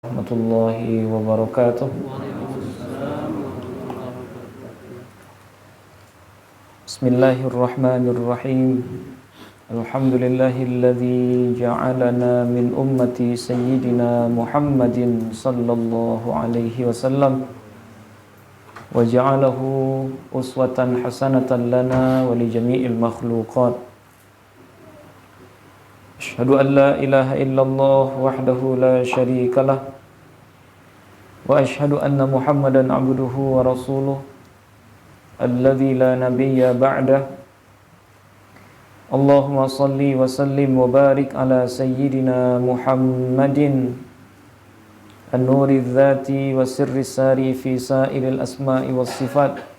Warahmatullahi wabarakatuh. Bismillahirrahmanirrahim. Alhamdulillahilladzi ja'alana min ummati sayyidina Muhammadin sallallahu alaihi wasallam wa ja'alahu uswatan hasanatan lana wa li jami'il makhluqat. Asyhadu an la ilaha illallah wahdahu la syarika lah wa asyhadu anna Muhammadan abduhu wa rasuluh alladzi la nabiyya ba'dah. Allahumma salli wa sallim wa barik ala sayyidina Muhammadin an-nuri dzati wa sirri sari fi sa'iril asma'i was sifat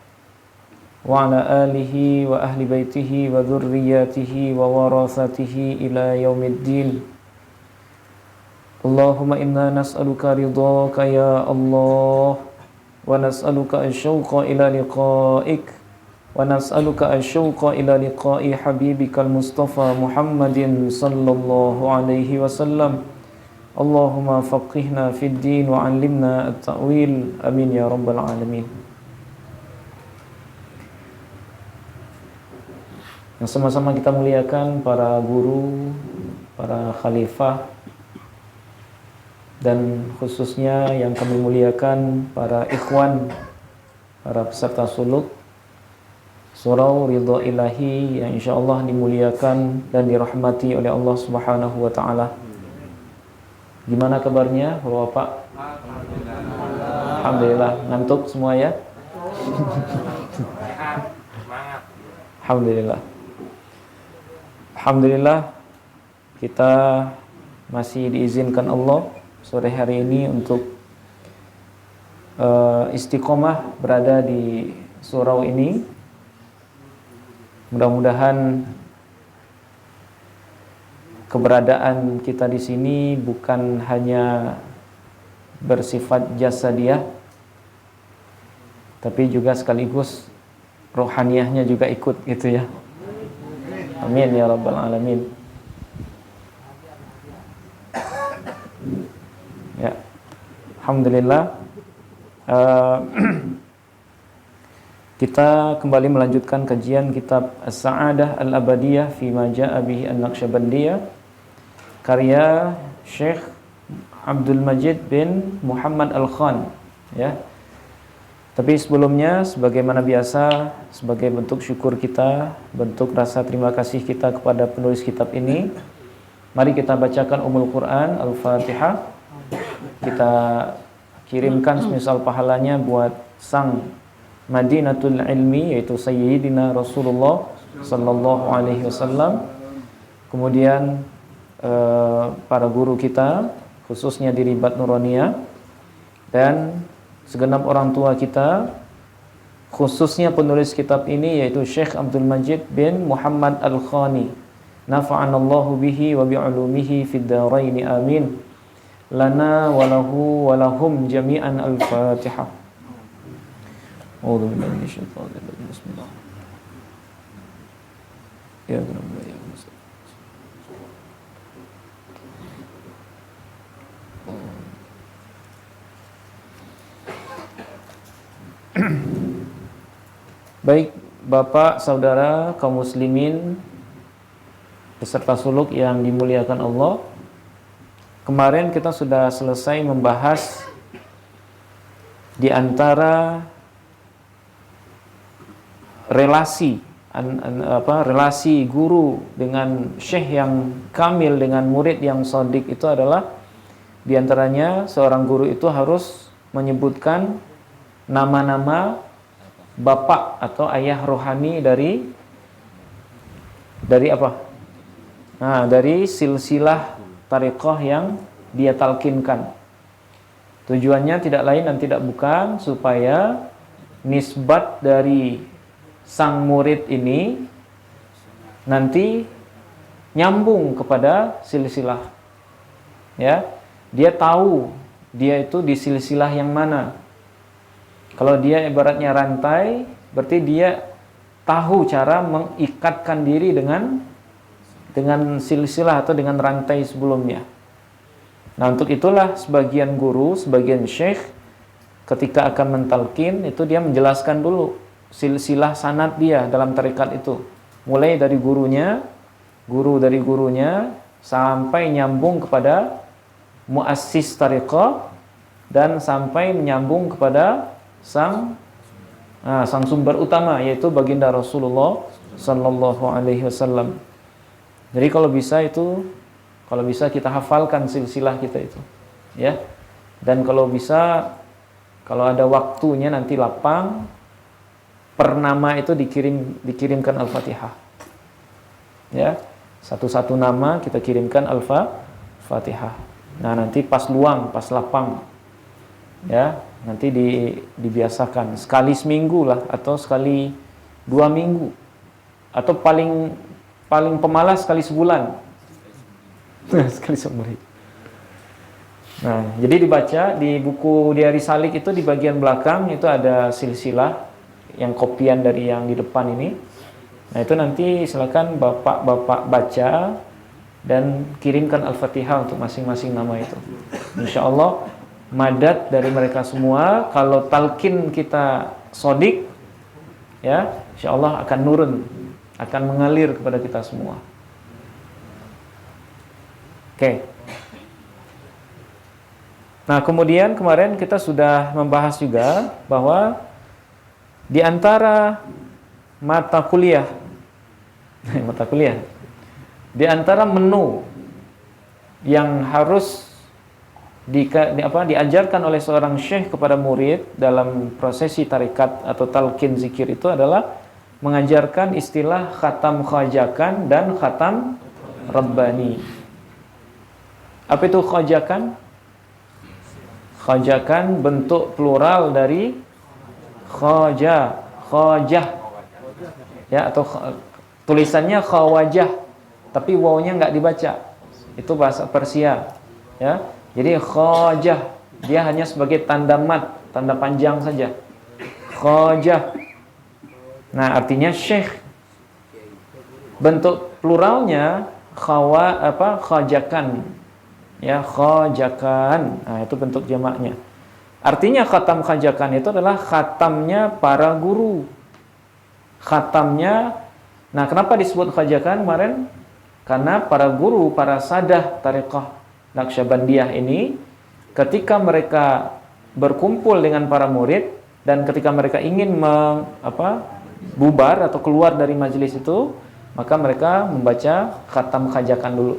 wa ala alihi wa ahli baitihi wa dhurriyyatihi wa warathatihi ila yaumiddin. Allahumma inna nas'aluka ridhaka ya Allah wa nas'aluka asyauqa ila liqa'ik wa nas'aluka asyauqa ila liqa'i habibikal mustafa Muhammadin sallallahu alaihi wasallam. Allahumma faqihna fid din wa 'allimna at-ta'wil, amin ya rabbal alamin. Yang sama-sama kita muliakan para guru, para khalifah, dan khususnya yang kami muliakan para ikhwan, para peserta suluk surau ridha ilahi yang insyaallah dimuliakan dan dirahmati oleh Allah Subhanahu wa taala. Gimana kabarnya Bapak? Alhamdulillah. Ngantuk semua ya? Alhamdulillah. Alhamdulillah kita masih diizinkan Allah sore hari ini untuk istiqomah berada di surau ini. Mudah-mudahan keberadaan kita di sini bukan hanya bersifat jasadiyah, tapi juga sekaligus rohaniyahnya juga ikut gitu ya. Amin ya rabbal alamin. Ya, alhamdulillah. Kita kembali melanjutkan kajian kitab As-Sa'adah Al-Abadiyah fi ma ja'a bihi An-Naqsyabandiyah karya Syekh Abdul Majid bin Muhammad Al-Khan ya. Tapi sebelumnya sebagaimana biasa, sebagai bentuk syukur kita, bentuk rasa terima kasih kita kepada penulis kitab ini, mari kita bacakan Ummul Quran Al-Fatihah. Kita kirimkan semisal pahalanya buat sang Madinatul Ilmi, yaitu Sayyidina Rasulullah sallallahu alaihi wasallam. Kemudian para guru kita, khususnya di Ribat Nuraniyah, dan segenap orang tua kita, khususnya penulis kitab ini yaitu Syekh Abdul Majid bin Muhammad Al-Khani. Nafa'anallahu bihi wa bi'ulumihi fid dharain amin. Lana wa lahu wa lahum jami'an al-Fatihah. A'udzu billahi minasyaitonir rajim. Bismillah. Ya Rabbi ya Musa. Baik, Bapak, Saudara, kaum muslimin, peserta suluk yang dimuliakan Allah. Kemarin kita sudah selesai membahas di antara relasi guru dengan syekh yang kamil dengan murid yang shadiq itu adalah di antaranya seorang guru itu harus menyebutkan nama-nama bapak atau ayah rohani dari apa? Nah, dari silsilah tariqah yang dia talkinkan. Tujuannya tidak lain dan tidak bukan supaya nisbat dari sang murid ini nanti nyambung kepada silsilah. Ya, dia tahu dia itu di silsilah yang mana. Kalau dia ibaratnya rantai, berarti dia tahu cara mengikatkan diri dengan silsilah atau dengan rantai sebelumnya. Nah, untuk itulah sebagian guru, sebagian syekh ketika akan mentalkin itu dia menjelaskan dulu silsilah sanad dia dalam tarekat itu. Mulai dari gurunya, guru dari gurunya sampai nyambung kepada muassis tarekat dan sampai menyambung kepada sang sumber utama, yaitu baginda Rasulullah sallallahu alaihi wasallam. Jadi kalau bisa kita hafalkan silsilah kita itu, ya. Dan kalau bisa, kalau ada waktunya nanti lapang, per nama itu dikirimkan Al-Fatihah. Ya. Satu-satu nama kita kirimkan Al-Fatihah. Nah, nanti pas luang, pas lapang. Ya, nanti dibiasakan sekali seminggu lah, atau sekali 2 minggu, atau paling pemalas sekali sebulan. Sekali sebulan. Nah, jadi dibaca di buku Diari Salik itu di bagian belakang itu ada silsilah yang kopian dari yang di depan ini. Nah, itu nanti silakan bapak-bapak baca dan kirimkan Al-Fatihah untuk masing-masing nama itu. Insya Allah madad dari mereka semua. Kalau talqin kita sodik, ya, insya Allah akan nurun, akan mengalir kepada kita semua. Oke. Nah, kemudian kemarin kita sudah membahas juga bahwa di antara mata kuliah, di antara menu yang harus diajarkan oleh seorang syekh kepada murid dalam prosesi tarekat atau talqin zikir itu adalah mengajarkan istilah khatam khajakan dan khatam rabbani. Apa itu khajakan? Khajakan bentuk plural dari khajah, ya, atau tulisannya khawajah, tapi wawnya nggak dibaca. Itu bahasa Persia, ya. Jadi khajah dia hanya sebagai tanda mat, tanda panjang saja. Khajah. Nah, artinya syekh. Bentuk pluralnya khajakan. Ya, khajakan. Nah, itu bentuk jamaknya. Artinya khatam khajakan itu adalah khatamnya para guru. Khatamnya. Nah, kenapa disebut khajakan kemarin? Karena para guru, para sadah tarekat Naqsyabandiyah ini ketika mereka berkumpul dengan para murid dan ketika mereka ingin bubar atau keluar dari majelis itu, maka mereka membaca khatam khajakan dulu.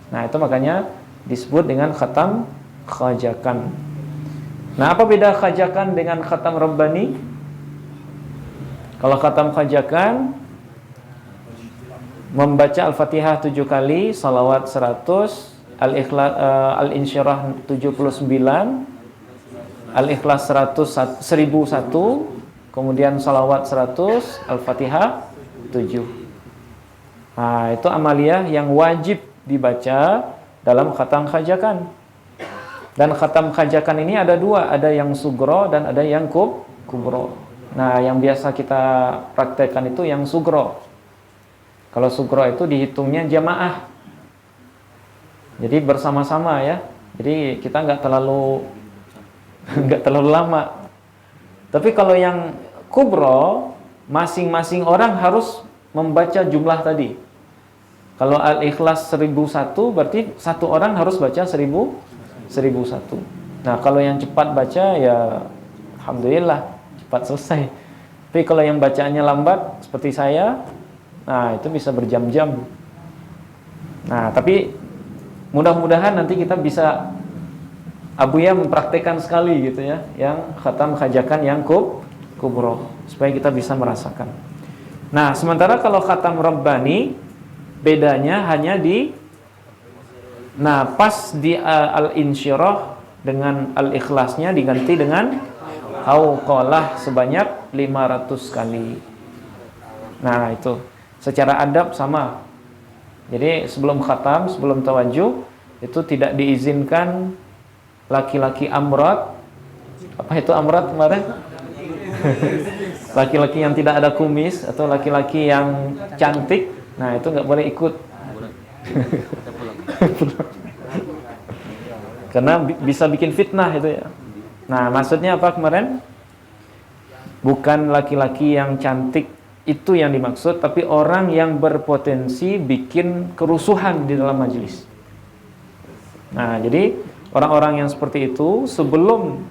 Nah, itu makanya disebut dengan khatam khajakan. Nah, apa beda khajakan dengan khatam rabbani? Kalau khatam khajakan membaca Al-Fatihah 7 kali, salawat 100, Al-Insyirah 79, Al-Ikhlas 1001, kemudian salawat 100, Al-Fatihah 7. Nah, itu amaliyah yang wajib dibaca dalam khatam khajakan. Dan khatam khajakan ini ada 2, ada yang sugro dan ada yang kubro. Nah, yang biasa kita praktekkan itu yang sugro. Kalau sugro itu dihitungnya jamaah. Jadi bersama-sama, ya. Jadi kita nggak terlalu lama. Tapi kalau yang kubro, masing-masing orang harus membaca jumlah tadi. Kalau Al-Ikhlas 1001 berarti satu orang harus baca 1001. Nah, kalau yang cepat baca ya alhamdulillah cepat selesai. Tapi kalau yang bacaannya lambat seperti saya, nah itu bisa berjam-jam. Nah, tapi mudah-mudahan nanti kita bisa Abuya mempraktekkan sekali gitu ya, yang khatam khajakan yang kubro, supaya kita bisa merasakan. Nah, sementara kalau khatam rabbani bedanya hanya pas di al-insyirah dengan al-ikhlasnya diganti dengan hauqalah sebanyak 500 kali. Nah, itu secara adab sama. Jadi sebelum khatam, sebelum tawajuh itu tidak diizinkan laki-laki amrat. Apa itu amrat kemarin? Laki-laki yang tidak ada kumis atau laki-laki yang cantik. Nah, itu nggak boleh ikut. Karena bisa bikin fitnah itu ya. Nah, maksudnya apa kemarin? Bukan laki-laki yang cantik itu yang dimaksud, tapi orang yang berpotensi bikin kerusuhan di dalam majelis. Nah, jadi orang-orang yang seperti itu sebelum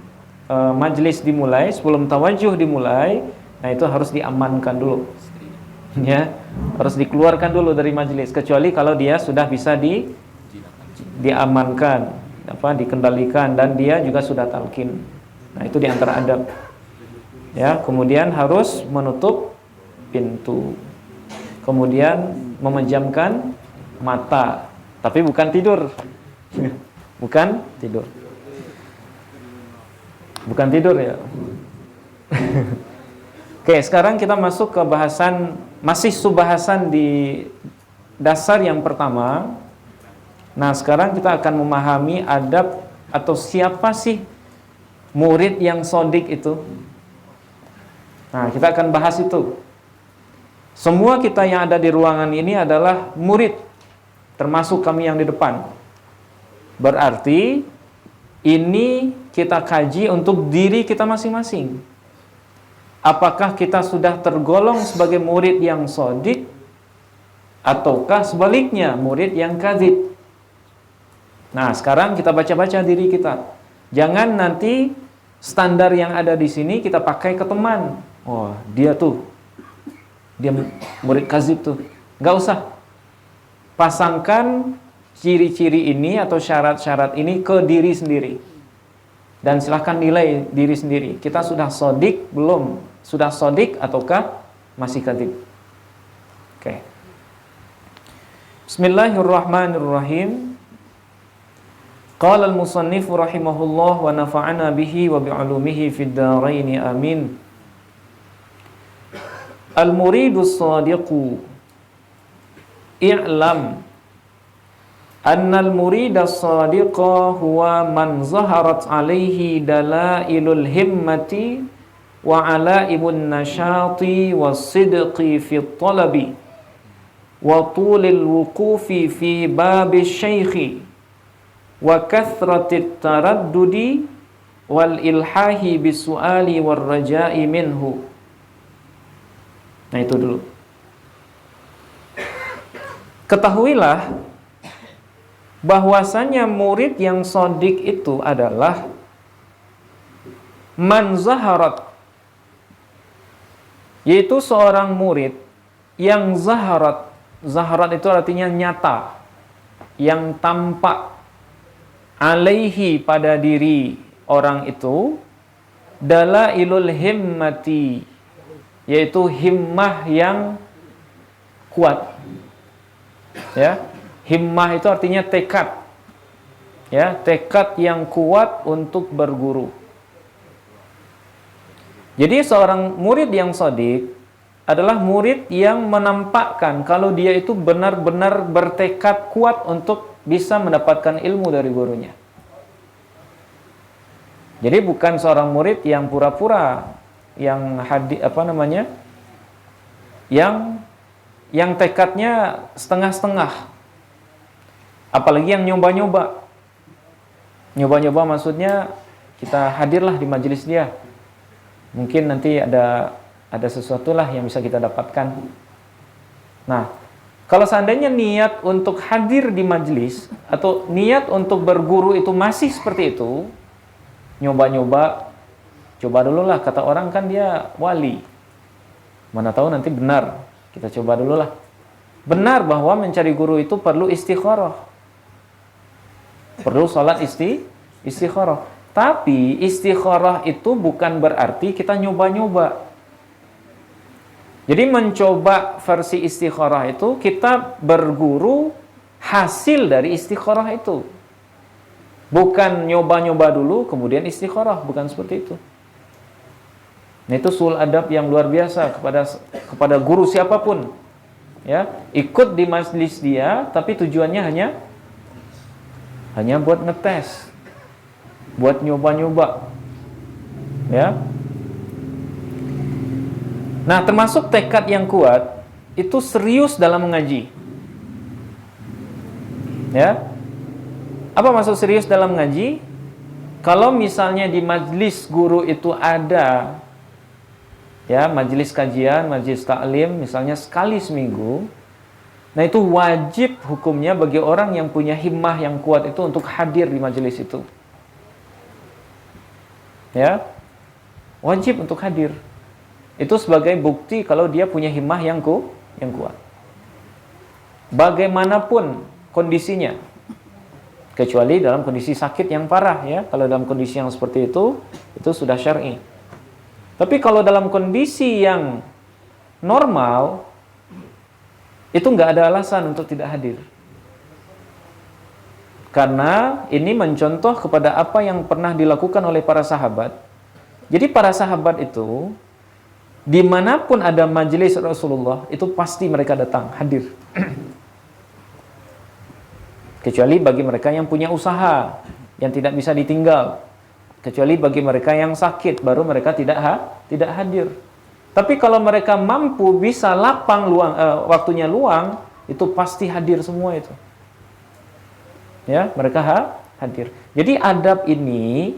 majelis dimulai, sebelum tawajuh dimulai, nah itu harus diamankan dulu. Ya, harus dikeluarkan dulu dari majelis, kecuali kalau dia sudah bisa diamankan, dikendalikan, dan dia juga sudah talqin. Nah, itu diantara adab. Ya, kemudian harus menutup pintu, kemudian memejamkan mata, tapi bukan tidur. bukan tidur ya. Oke, sekarang kita masuk ke bahasan, masih subbahasan di dasar yang pertama. Nah, sekarang kita akan memahami adab atau siapa sih murid yang shodiq itu. Nah, kita akan bahas itu. Semua kita yang ada di ruangan ini adalah murid, termasuk kami yang di depan. Berarti ini kita kaji untuk diri kita masing-masing. Apakah kita sudah tergolong sebagai murid yang shodiq, ataukah sebaliknya murid yang kadzib? Nah, sekarang kita baca-baca diri kita. Jangan nanti standar yang ada di sini kita pakai ke teman. Oh, dia murid kadzib tuh. Nggak usah. Pasangkan ciri-ciri ini atau syarat-syarat ini ke diri sendiri. Dan silahkan nilai diri sendiri. Kita sudah shodiq belum? Sudah shodiq ataukah masih kadzib? Oke. Bismillahirrahmanirrahim. Qala al-musannif rahimahullah wa nafa'ana bihi wa bi'ulumihi fid dharain amin. Al-muridus shadiqu i'lam anna al-muridas shadiqa huwa man zaharat alaihi dalailul himmati wa ala'imun nashati was-sidqi fi talabi wa tulil wuqufi fi babis syaikhi wa kathratit taraddudi wal ilhahi bisu'ali war raja'i minhu. Nah, itu dulu. Ketahuilah bahwasanya murid yang shodiq itu adalah man zaharat, yaitu seorang murid yang zaharat. Zaharat itu artinya nyata, yang tampak, alaihi pada diri orang itu, dalailul himmati, yaitu himmah yang kuat. Ya, himmah itu artinya tekad. Ya, tekad yang kuat untuk berguru. Jadi seorang murid yang shodiq adalah murid yang menampakkan kalau dia itu benar-benar bertekad kuat untuk bisa mendapatkan ilmu dari gurunya. Jadi bukan seorang murid yang pura-pura, yang yang tekadnya setengah-setengah, apalagi yang nyoba-nyoba. Nyoba-nyoba maksudnya kita hadirlah di majelis dia, mungkin nanti ada sesuatu lah yang bisa kita dapatkan. Nah, kalau seandainya niat untuk hadir di majelis atau niat untuk berguru itu masih seperti itu, nyoba-nyoba, coba dulu lah, kata orang kan dia wali, mana tahu nanti benar, kita coba dulu lah. Benar bahwa mencari guru itu perlu istikharah, perlu sholat istikharah. Tapi istikharah itu bukan berarti kita nyoba-nyoba. Jadi mencoba versi istikharah itu kita berguru hasil dari istikharah itu, bukan nyoba-nyoba dulu kemudian istikharah, bukan seperti itu. Nah, itu sul adab yang luar biasa kepada guru siapapun. Ya, ikut di majelis dia tapi tujuannya hanya buat ngetes, buat nyoba-nyoba. Ya. Nah, termasuk tekad yang kuat itu serius dalam mengaji. Ya. Apa maksud serius dalam ngaji? Kalau misalnya di majlis guru itu ada ya majlis kajian, majlis taklim misalnya sekali seminggu, nah itu wajib hukumnya bagi orang yang punya himmah yang kuat itu untuk hadir di majlis itu. Ya, wajib untuk hadir. Itu sebagai bukti kalau dia punya himmah yang kuat. Bagaimanapun kondisinya, kecuali dalam kondisi sakit yang parah ya. Kalau dalam kondisi yang seperti itu sudah syar'i. Tapi kalau dalam kondisi yang normal, itu nggak ada alasan untuk tidak hadir. Karena ini mencontoh kepada apa yang pernah dilakukan oleh para sahabat. Jadi para sahabat itu, dimanapun ada majelis Rasulullah, itu pasti mereka datang, hadir. Kecuali bagi mereka yang punya usaha, yang tidak bisa ditinggal. Kecuali bagi mereka yang sakit, baru mereka tidak hadir. Tapi kalau mereka mampu, bisa lapang luang, waktunya luang, itu pasti hadir semua itu. Ya, mereka hadir. Jadi adab ini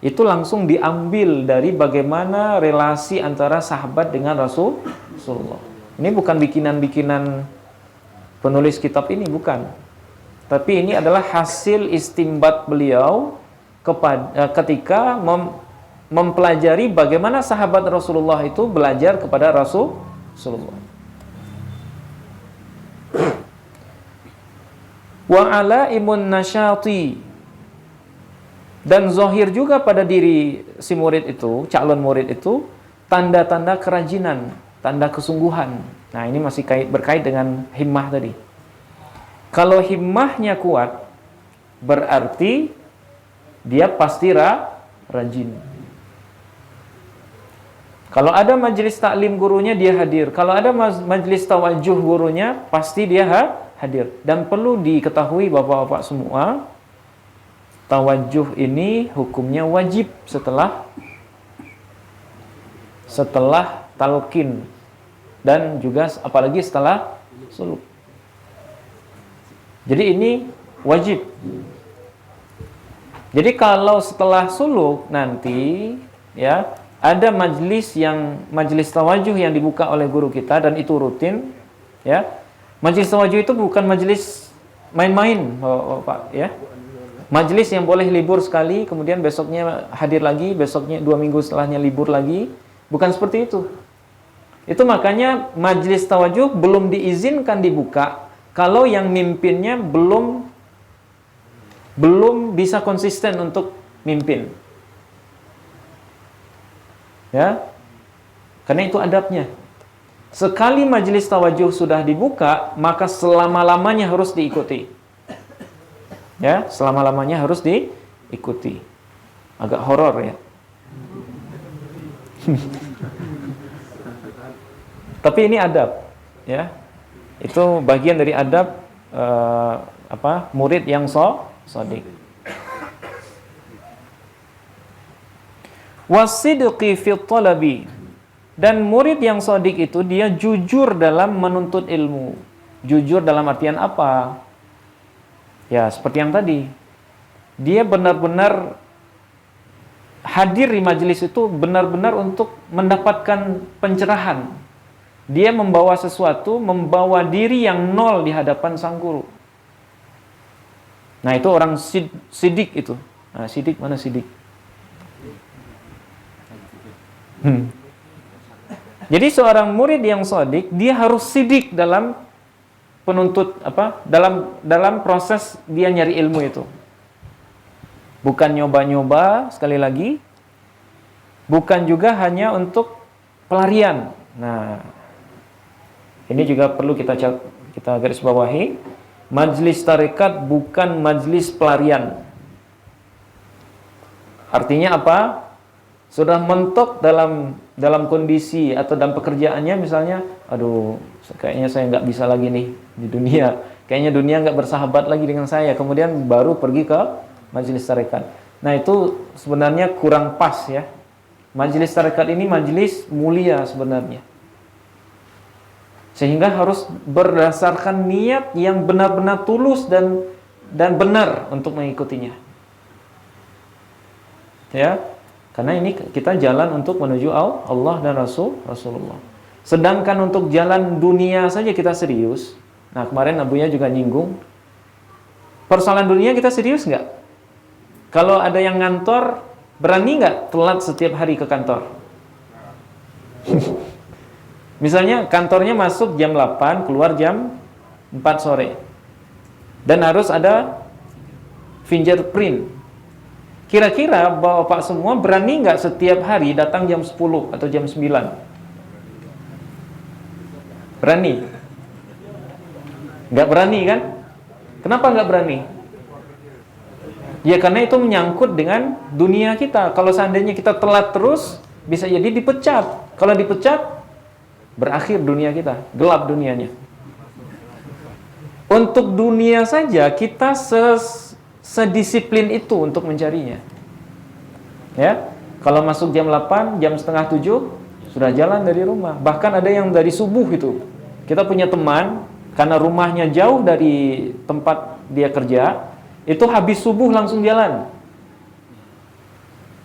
itu langsung diambil dari bagaimana relasi antara sahabat dengan Rasulullah. Ini bukan bikinan-bikinan penulis kitab ini, bukan. Tapi ini adalah hasil istimbat beliau ketika mempelajari bagaimana sahabat Rasulullah itu belajar kepada Rasulullah. Wa alaimun nasyati, dan zahir juga pada diri si murid itu, calon murid itu, tanda-tanda kerajinan, tanda kesungguhan. Nah, ini masih berkait dengan himmah tadi. Kalau himmahnya kuat, berarti dia pasti rajin. Kalau ada majelis taklim gurunya, dia hadir. Kalau ada majelis tawajuh gurunya, pasti dia hadir. Dan perlu diketahui bapak-bapak semua, tawajuh ini hukumnya wajib setelah talqin, dan juga apalagi setelah suluk. Jadi ini wajib. Jadi kalau setelah suluk nanti ya ada majelis tawajuh yang dibuka oleh guru kita, dan itu rutin ya. Majelis tawajuh itu bukan majelis main-main, Pak ya. Majelis yang boleh libur sekali, kemudian besoknya hadir lagi, besoknya 2 minggu setelahnya libur lagi. Bukan seperti itu. Itu makanya majelis tawajuh belum diizinkan dibuka kalau yang mimpinnya belum bisa konsisten untuk mimpin. Ya. Karena itu adabnya. Sekali majelis tawajuh sudah dibuka, maka selama-lamanya harus diikuti. Ya, selama-lamanya harus diikuti. Agak horor ya. Tapi ini adab, ya. Itu bagian dari adab murid yang shadiq. Wasidqi fi talabi, dan murid yang shadiq itu dia jujur dalam menuntut ilmu. Jujur dalam artian apa? Ya, seperti yang tadi. Dia benar-benar hadir di majelis itu benar-benar untuk mendapatkan pencerahan. Dia membawa sesuatu, membawa diri yang nol di hadapan sang guru. Nah, itu orang sidik itu. Nah, sidik mana sidik? Jadi seorang murid yang shadiq, dia harus sidik dalam dalam proses dia nyari ilmu itu. Bukan nyoba-nyoba, sekali lagi, bukan juga hanya untuk pelarian. Nah, ini juga perlu kita garis bawahi. Majlis tarekat bukan majlis pelarian. Artinya apa? Sudah mentok dalam kondisi atau dalam pekerjaannya, misalnya, aduh, kayaknya saya nggak bisa lagi nih di dunia. Kayaknya dunia nggak bersahabat lagi dengan saya. Kemudian baru pergi ke majelis tarekat. Nah, itu sebenarnya kurang pas ya. Majelis tarekat ini majelis mulia sebenarnya. Sehingga harus berdasarkan niat yang benar-benar tulus dan dan benar untuk mengikutinya. Ya, karena ini kita jalan untuk menuju Allah dan Rasulullah. Sedangkan untuk jalan dunia saja kita serius. Nah, kemarin Abuya juga nyinggung, persoalan dunia kita serius nggak? Kalau ada yang ngantor, berani nggak telat setiap hari ke kantor? Misalnya kantornya masuk jam 8, keluar jam 4 sore. Dan harus ada fingerprint. Kira-kira Bapak semua berani nggak setiap hari datang jam 10 atau jam 9? Berani? Nggak berani kan? Kenapa nggak berani? Ya karena itu menyangkut dengan dunia kita. Kalau seandainya kita telat terus, bisa jadi dipecat. Kalau dipecat, berakhir dunia kita, gelap dunianya. Untuk dunia saja kita sedisiplin itu untuk mencarinya. Ya, kalau masuk jam 8, jam setengah 7 sudah jalan dari rumah. Bahkan ada yang dari subuh itu. Kita punya teman, karena rumahnya jauh dari tempat dia kerja, itu habis subuh langsung jalan.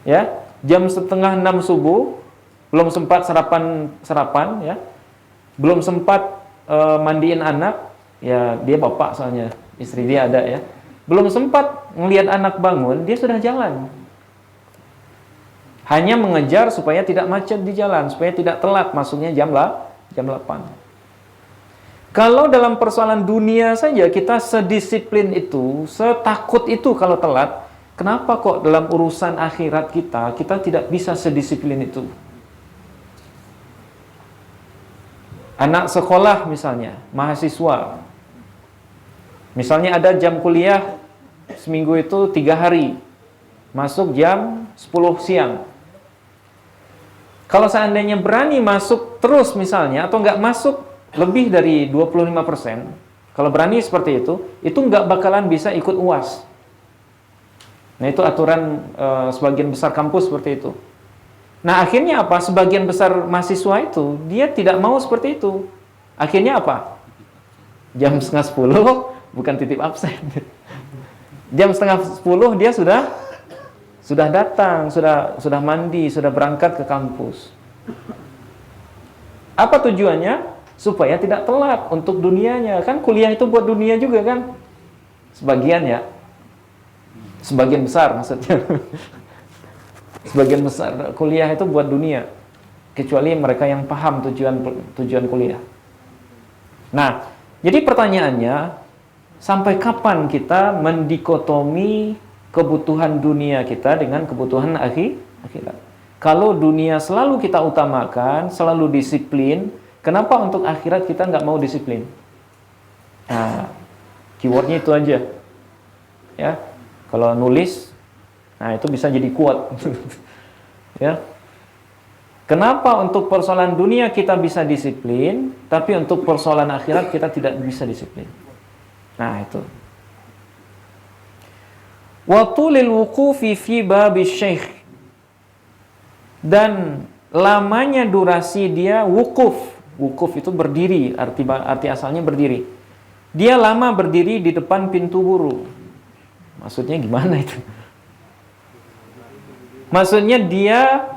Ya, jam setengah 6 subuh, belum sempat sarapan ya. Belum sempat mandiin anak, ya dia bapak soalnya, istri dia ada ya. Belum sempat ngelihat anak bangun, dia sudah jalan. Hanya mengejar supaya tidak macet di jalan, supaya tidak telat masuknya jam 8. Kalau dalam persoalan dunia saja kita sedisiplin itu, setakut itu kalau telat, kenapa kok dalam urusan akhirat kita tidak bisa sedisiplin itu? Anak sekolah misalnya, mahasiswa. Misalnya ada jam kuliah seminggu itu 3 hari. Masuk jam 10 siang. Kalau seandainya berani masuk terus misalnya, atau nggak masuk lebih dari 25%, kalau berani seperti itu nggak bakalan bisa ikut UAS. Nah itu aturan sebagian besar kampus seperti itu. Nah akhirnya apa? Sebagian besar mahasiswa itu dia tidak mau seperti itu. Akhirnya apa? Jam setengah 10 bukan titip absen. Jam setengah 10 dia sudah datang, sudah mandi, sudah berangkat ke kampus. Apa tujuannya? Supaya tidak telat untuk dunianya. Kan kuliah itu buat dunia juga kan? Sebagian ya. Sebagian besar maksudnya. Sebagian besar kuliah itu buat dunia, kecuali mereka yang paham tujuan kuliah. Nah, jadi pertanyaannya, sampai kapan kita mendikotomi kebutuhan dunia kita dengan kebutuhan akhirat? Kalau dunia selalu kita utamakan, selalu disiplin, kenapa untuk akhirat kita nggak mau disiplin? Nah, keywordnya itu aja. Ya, kalau nulis, nah itu bisa jadi quote. Ya. Kenapa untuk persoalan dunia kita bisa disiplin, tapi untuk persoalan akhirat kita tidak bisa disiplin? Nah itu. Wa tulil wuqufi fi babi syekh. Dan lamanya durasi dia wukuf. Wukuf itu berdiri, arti asalnya berdiri. Dia lama berdiri di depan pintu guru. Maksudnya gimana itu? Maksudnya dia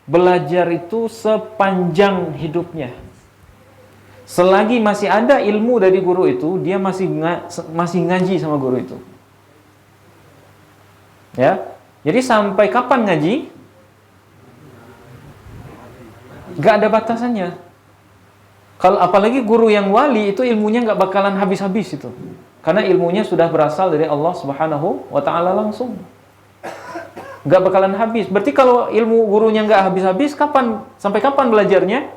belajar itu sepanjang hidupnya. Selagi masih ada ilmu dari guru itu, dia masih ngaji sama guru itu. Ya. Jadi sampai kapan ngaji? Gak ada batasannya. Kalau apalagi guru yang wali itu ilmunya gak bakalan habis-habis itu. Karena ilmunya sudah berasal dari Allah Subhanahu wa ta'ala langsung. Gak bakalan habis. Berarti kalau ilmu gurunya gak habis-habis, sampai kapan belajarnya?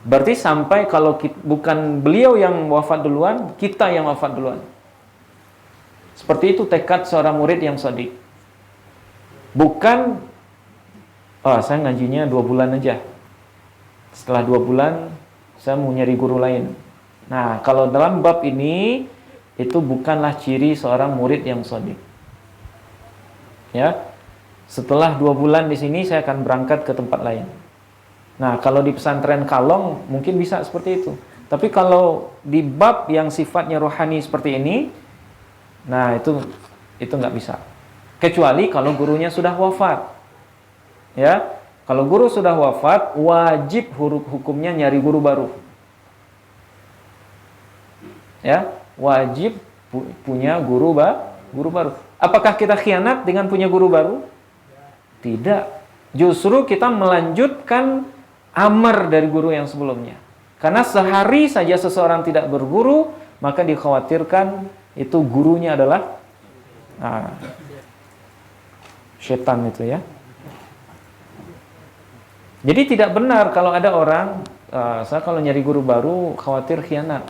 Berarti sampai kalau bukan beliau yang wafat duluan, kita yang wafat duluan. Seperti itu tekad seorang murid yang shadiq. Bukan, saya ngajinya 2 bulan aja. Setelah 2 bulan, saya mau nyari guru lain. Nah, kalau dalam bab ini, itu bukanlah ciri seorang murid yang shadiq. Ya, setelah 2 bulan di sini saya akan berangkat ke tempat lain. Nah, kalau di pesantren Kalong mungkin bisa seperti itu. Tapi kalau di bab yang sifatnya rohani seperti ini, Nah, itu nggak bisa. Kecuali kalau gurunya sudah wafat. Ya, kalau guru sudah wafat, wajib hukumnya nyari guru baru. Ya, wajib punya guru baru. Apakah kita khianat dengan punya guru baru? Tidak. Justru kita melanjutkan amar dari guru yang sebelumnya. Karena sehari saja seseorang tidak berguru, maka dikhawatirkan itu gurunya adalah setan itu ya. Jadi tidak benar kalau ada orang, saya kalau nyari guru baru khawatir khianat.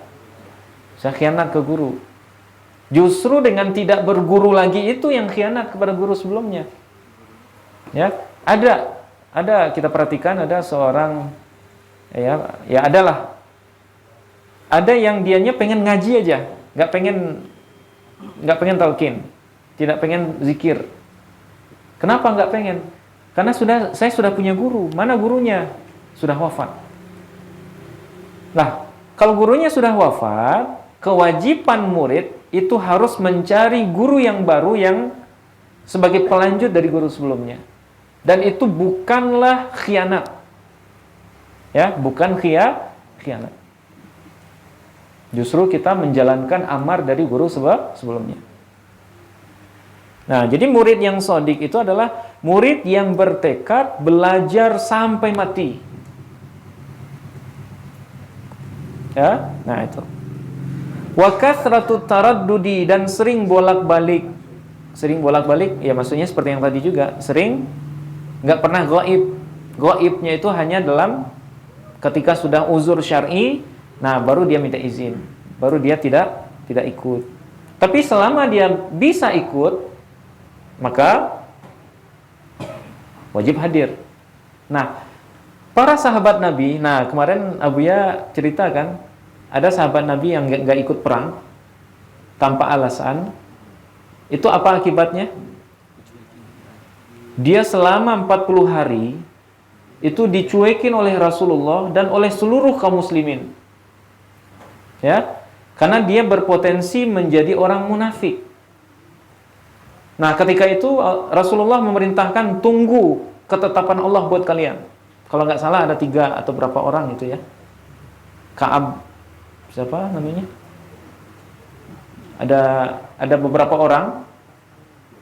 Saya khianat ke guru. Justru dengan tidak berguru lagi itu yang khianat kepada guru sebelumnya. Ya, ada kita perhatikan ada seorang ya adalah ada yang dianya pengen ngaji aja, nggak pengen talqin, tidak pengen zikir. Kenapa nggak pengen? Karena saya sudah punya guru. Mana gurunya? Sudah wafat. Nah, kalau gurunya sudah wafat, kewajiban murid itu harus mencari guru yang baru yang sebagai pelanjut dari guru sebelumnya. Dan itu bukanlah khianat. Ya, bukan khianat. Justru kita menjalankan amar dari guru sebelumnya. Nah, jadi murid yang shodiq itu adalah murid yang bertekad belajar sampai mati. Ya, nah itu. Wa kathratut taraddudi, dan sering bolak-balik. Sering bolak-balik, ya maksudnya seperti yang tadi juga, sering nggak pernah gaib. Gaibnya itu hanya dalam ketika sudah uzur syar'i, nah baru dia minta izin, baru dia tidak ikut. Tapi selama dia bisa ikut, maka wajib hadir. Nah, para sahabat Nabi, nah kemarin Abuya ceritakan, ada sahabat Nabi yang nggak ikut perang tanpa alasan. Itu apa akibatnya? Dia selama 40 hari itu dicuekin oleh Rasulullah dan oleh seluruh kaum muslimin. Ya, karena dia berpotensi menjadi orang munafik. Nah, ketika itu Rasulullah memerintahkan tunggu ketetapan Allah buat kalian. Kalau nggak salah ada 3 atau berapa orang itu ya. Ka'ab, siapa namanya? Ada beberapa orang.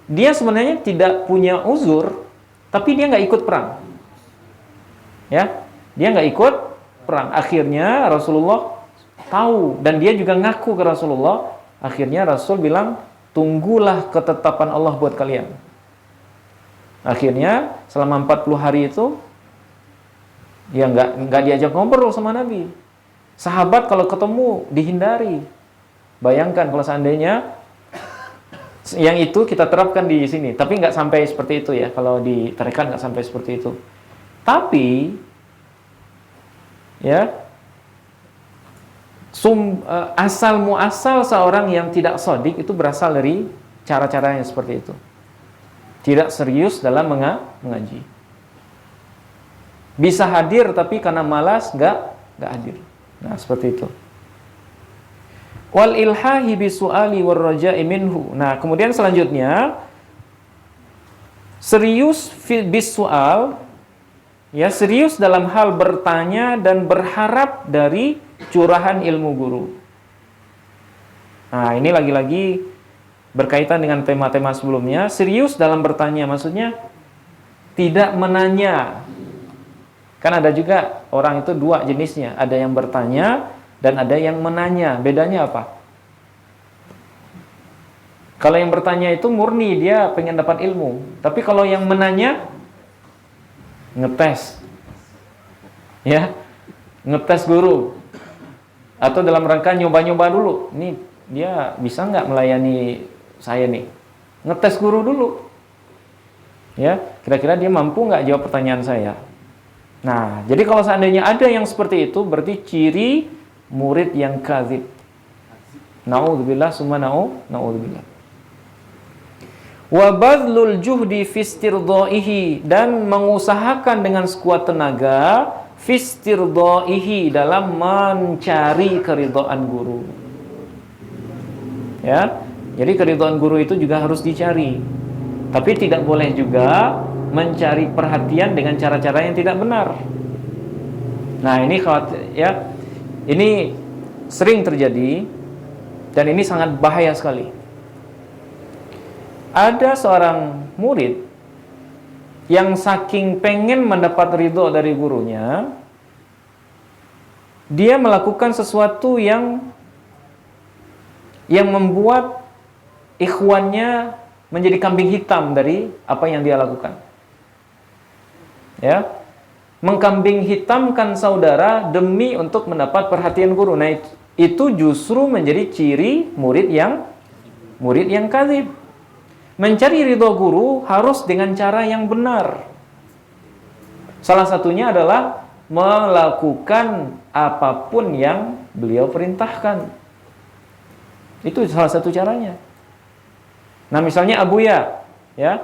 Dia sebenarnya tidak punya uzur, tapi dia nggak ikut perang. Ya, dia nggak ikut perang. Akhirnya Rasulullah tahu dan dia juga ngaku ke Rasulullah. Akhirnya Rasul bilang, tunggulah ketetapan Allah buat kalian. Akhirnya selama 40 hari itu ya nggak diajak ngobrol sama Nabi. Sahabat kalau ketemu dihindari. Bayangkan kalau seandainya yang itu kita terapkan di sini, tapi nggak sampai seperti itu ya. Kalau di tarekat nggak sampai seperti itu. Tapi ya asal muasal seorang yang tidak shodiq itu berasal dari cara-cara yang seperti itu. Tidak serius dalam mengaji. Bisa hadir tapi karena malas nggak hadir. Nah, seperti itu. Wal ilhahi bisu'ali war raja'i minhu. Nah, kemudian selanjutnya serius bisu'al, ya, serius dalam hal bertanya dan berharap dari curahan ilmu guru. Nah, ini lagi-lagi berkaitan dengan tema-tema sebelumnya. Serius dalam bertanya, maksudnya tidak menanya. Kan ada juga orang itu 2 jenisnya. Ada yang bertanya dan ada yang menanya. Bedanya apa? Kalau yang bertanya itu murni, dia pengen dapat ilmu. Tapi kalau yang menanya, ngetes. Ya, ngetes guru. Atau dalam rangka nyoba-nyoba dulu. Ini dia bisa nggak melayani saya nih? Ngetes guru dulu. Ya, kira-kira dia mampu nggak jawab pertanyaan saya? Nah, jadi kalau seandainya ada yang seperti itu, berarti ciri murid yang kadzib. Na'udzubillah summa na'udzubillah. Wa badlul juhdi fi istirdaihi, dan mengusahakan dengan sekuat tenaga fi istirdaihi, dalam mencari keridhaan guru. Ya, Jadi keridhaan guru itu juga harus dicari. Tapi tidak boleh juga mencari perhatian dengan cara-cara yang tidak benar. Nah, ini ya, ini sering terjadi dan ini sangat bahaya sekali. Ada seorang murid yang saking pengen mendapat ridho dari gurunya, dia melakukan sesuatu yang membuat ikhwannya menjadi kambing hitam dari apa yang dia lakukan. Ya, mengkambing hitamkan saudara demi untuk mendapat perhatian guru. Nah, itu justru menjadi ciri murid yang kadzib. Mencari ridho guru harus dengan cara yang benar. Salah satunya adalah melakukan apapun yang beliau perintahkan. Itu salah satu caranya. Nah, misalnya Abuya, ya,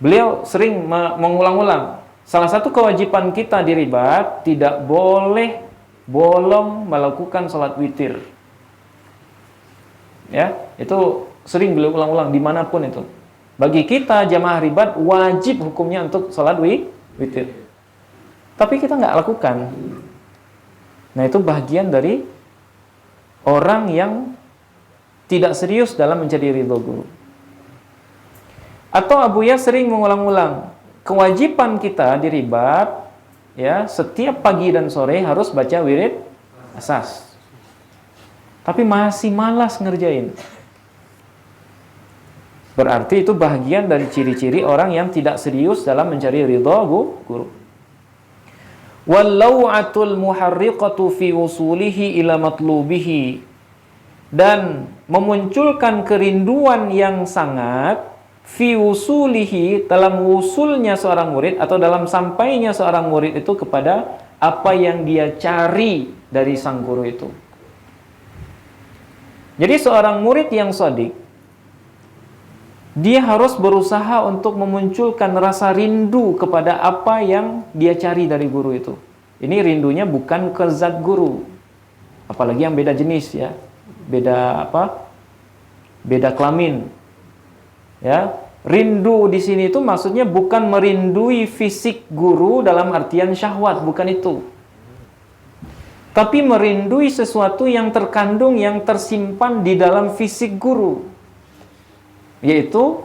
beliau sering mengulang-ulang. Salah satu kewajiban kita di Ribat, tidak boleh bolong melakukan sholat witir. Ya, itu sering beliau ulang-ulang dimanapun itu. Bagi kita jamaah Ribat wajib hukumnya untuk sholat witir. Tapi kita nggak lakukan. Nah, itu bagian dari orang yang tidak serius dalam mencari ridho guru. Atau Abuya sering mengulang-ulang, kewajiban kita di Ribat, ya, setiap pagi dan sore harus baca wirid asas. Tapi masih malas ngerjain. Berarti itu bagian dari ciri-ciri orang yang tidak serius dalam mencari ridho guru. Wallau'atul muharriqatu fi usulihi ila matlubihi, dan memunculkan kerinduan yang sangat fi usulihi, dalam usulnya seorang murid atau dalam sampainya seorang murid itu kepada apa yang dia cari dari sang guru itu. Jadi seorang murid yang shadiq, dia harus berusaha untuk memunculkan rasa rindu kepada apa yang dia cari dari guru itu. Ini rindunya bukan ke zat guru, apalagi yang beda jenis, ya, beda apa? Beda kelamin. Ya, rindu di sini itu maksudnya bukan merindui fisik guru dalam artian syahwat, bukan itu. Tapi merindui sesuatu yang terkandung, yang tersimpan di dalam fisik guru, yaitu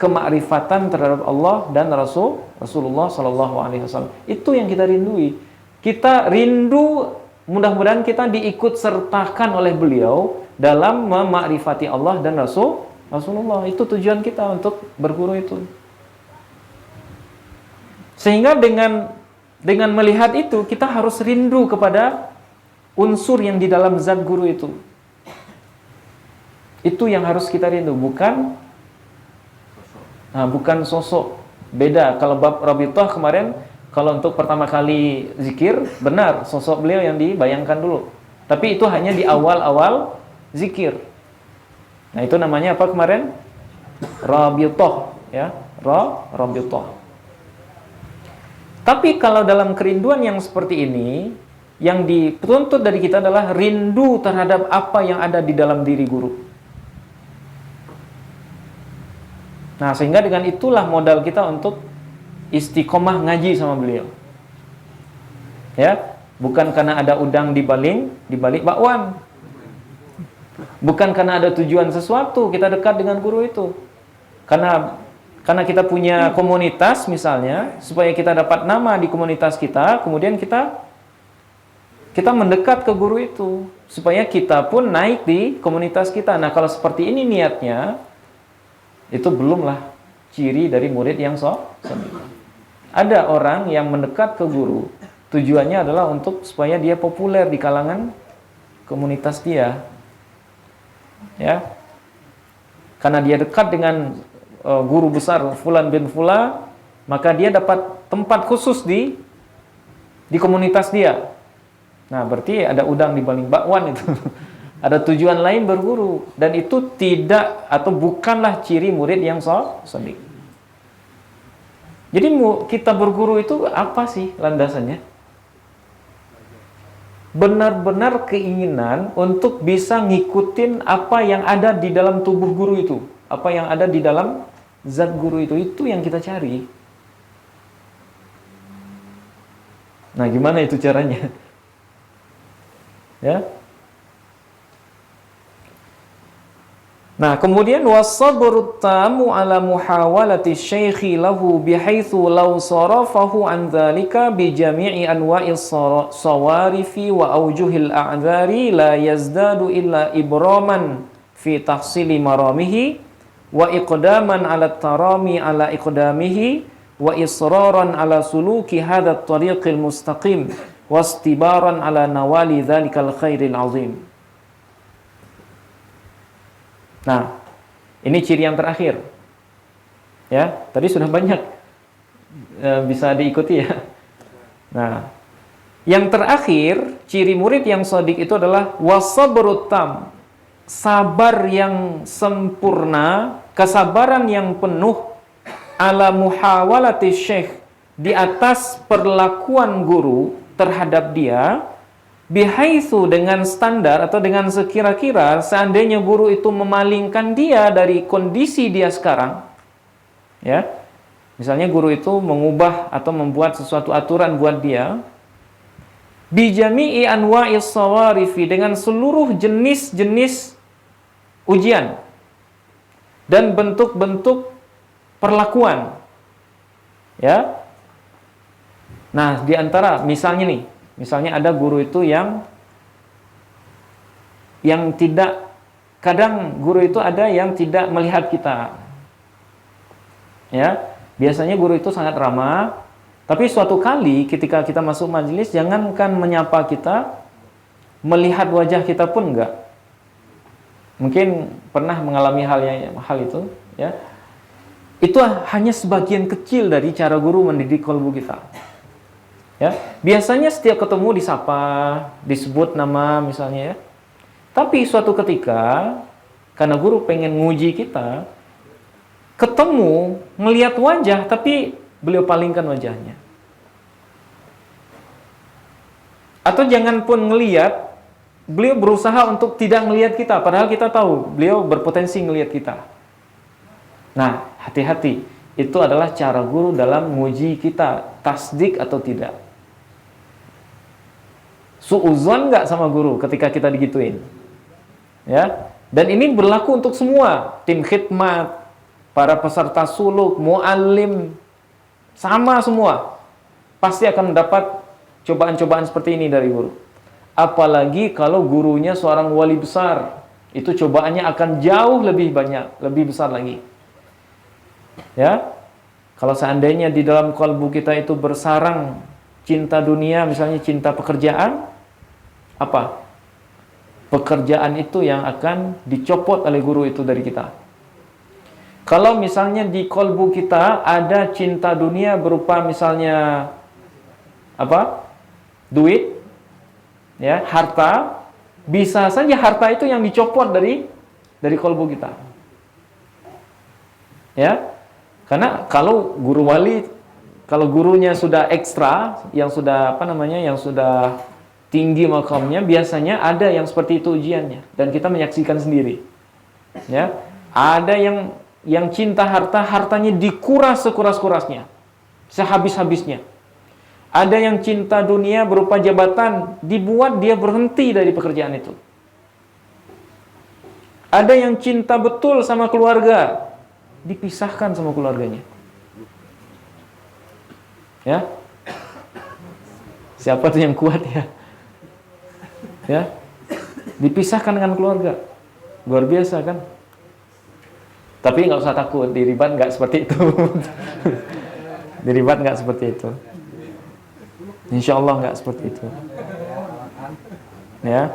kemakrifatan terhadap Allah dan Rasulullah Sallallahu Alaihi Wasallam. Itu yang kita rindui. Kita rindu, mudah-mudahan kita diikut sertakan oleh beliau dalam memakrifati Allah dan Rasulullah. Itu tujuan kita untuk berguru itu. Sehingga dengan melihat itu, kita harus rindu kepada unsur yang di dalam zat guru itu. Itu yang harus kita rindu, bukan sosok. Beda. Kalau bab Rabithah kemarin, kalau untuk pertama kali zikir, benar sosok beliau yang dibayangkan dulu. Tapi itu hanya di awal-awal zikir. Nah, itu namanya apa kemarin? Rabithah, ya, Rabithah. Tapi kalau dalam kerinduan yang seperti ini, yang dituntut dari kita adalah rindu terhadap apa yang ada di dalam diri guru. Nah, sehingga dengan itulah modal kita untuk istiqomah ngaji sama beliau. Ya, bukan karena ada udang di balik bakwan. Bukan karena ada tujuan sesuatu kita dekat dengan guru itu. Karena kita punya komunitas misalnya, supaya kita dapat nama di komunitas kita, kemudian kita mendekat ke guru itu supaya kita pun naik di komunitas kita. Nah, kalau seperti ini niatnya, itu belumlah ciri dari murid yang shadiq. Ada orang yang mendekat ke guru, tujuannya adalah untuk supaya dia populer di kalangan komunitas dia. Ya. Karena dia dekat dengan guru besar Fulan bin Fulan, maka dia dapat tempat khusus di komunitas dia. Nah, berarti ada udang di balik bakwan itu. Ada tujuan lain berguru, dan itu tidak atau bukanlah ciri murid yang shadiq. Jadi kita berguru itu apa sih landasannya? benar-benar keinginan untuk bisa ngikutin apa yang ada di dalam tubuh guru itu, apa yang ada di dalam zat guru itu yang kita cari. Nah, gimana itu caranya? Ya. Nah, kemudian was-sabru tamu ala muhawalati syaikhi lahu bihaitsu law sarafahu an dzalika bi jami'i anwa'is sawarifi wa aujuhil a'dzari la yazdadu illa ibraman fi tahsili maramihi wa iqdaman ala tarami ala iqdamihi wa israran ala suluki hadzal tariqil mustaqim wastibaran ala nawali dzalikal khairil azim. Nah, ini ciri yang terakhir. Ya, tadi sudah banyak bisa diikuti ya. Nah, yang terakhir, ciri murid yang shadiq itu adalah wasabrut tam. Sabar yang sempurna, kesabaran yang penuh ala muhawalati syekh, di atas perlakuan guru terhadap dia, bihaitsu, dengan standar atau dengan sekira-kira seandainya guru itu memalingkan dia dari kondisi dia sekarang, ya, misalnya guru itu mengubah atau membuat sesuatu aturan buat dia, bijami'i anwa'is sawarifi, dengan seluruh jenis-jenis ujian dan bentuk-bentuk perlakuan, ya. Nah, di antara misalnya ada guru itu yang tidak, kadang guru itu ada yang tidak melihat kita. Ya, biasanya guru itu sangat ramah, tapi suatu kali ketika kita masuk majelis, jangankan menyapa kita, melihat wajah kita pun enggak. Mungkin pernah mengalami hal itu, ya. Itu hanya sebagian kecil dari cara guru mendidik kalbu kita. Ya, biasanya setiap ketemu disapa, disebut nama misalnya ya. Tapi suatu ketika karena guru pengen nguji kita, ketemu, ngelihat wajah tapi beliau palingkan wajahnya. Atau jangan pun ngelihat, beliau berusaha untuk tidak ngelihat kita, padahal kita tahu beliau berpotensi ngelihat kita. Nah, hati-hati. Itu adalah cara guru dalam menguji kita, tasdik atau tidak. Suuzon nggak sama guru ketika kita digituin, ya. Dan ini berlaku untuk semua tim khidmat, para peserta suluk, muallim, sama semua. Pasti akan mendapat cobaan-cobaan seperti ini dari guru. Apalagi kalau gurunya seorang wali besar, itu cobaannya akan jauh lebih banyak, lebih besar lagi. Ya, kalau seandainya di dalam kalbu kita itu bersarang cinta dunia, misalnya cinta pekerjaan, apa? Pekerjaan itu yang akan dicopot oleh guru itu dari kita. Kalau misalnya di kalbu kita ada cinta dunia berupa misalnya apa? Duit, ya, harta, bisa saja harta itu yang dicopot dari kalbu kita. Ya. Karena kalau guru wali, kalau gurunya sudah ekstra, yang sudah yang sudah tinggi makamnya, biasanya ada yang seperti itu ujiannya, dan kita menyaksikan sendiri. Ya, ada yang cinta harta, hartanya dikuras sekuras-kurasnya, sehabis-habisnya. Ada yang cinta dunia berupa jabatan, dibuat dia berhenti dari pekerjaan itu. Ada yang cinta betul sama keluarga, dipisahkan sama keluarganya. Ya, siapa tuh yang kuat ya? Ya, dipisahkan dengan keluarga, luar biasa kan? Tapi nggak usah takut, di ribat nggak seperti itu. Di ribat nggak seperti itu. Insya Allah nggak seperti itu. Ya,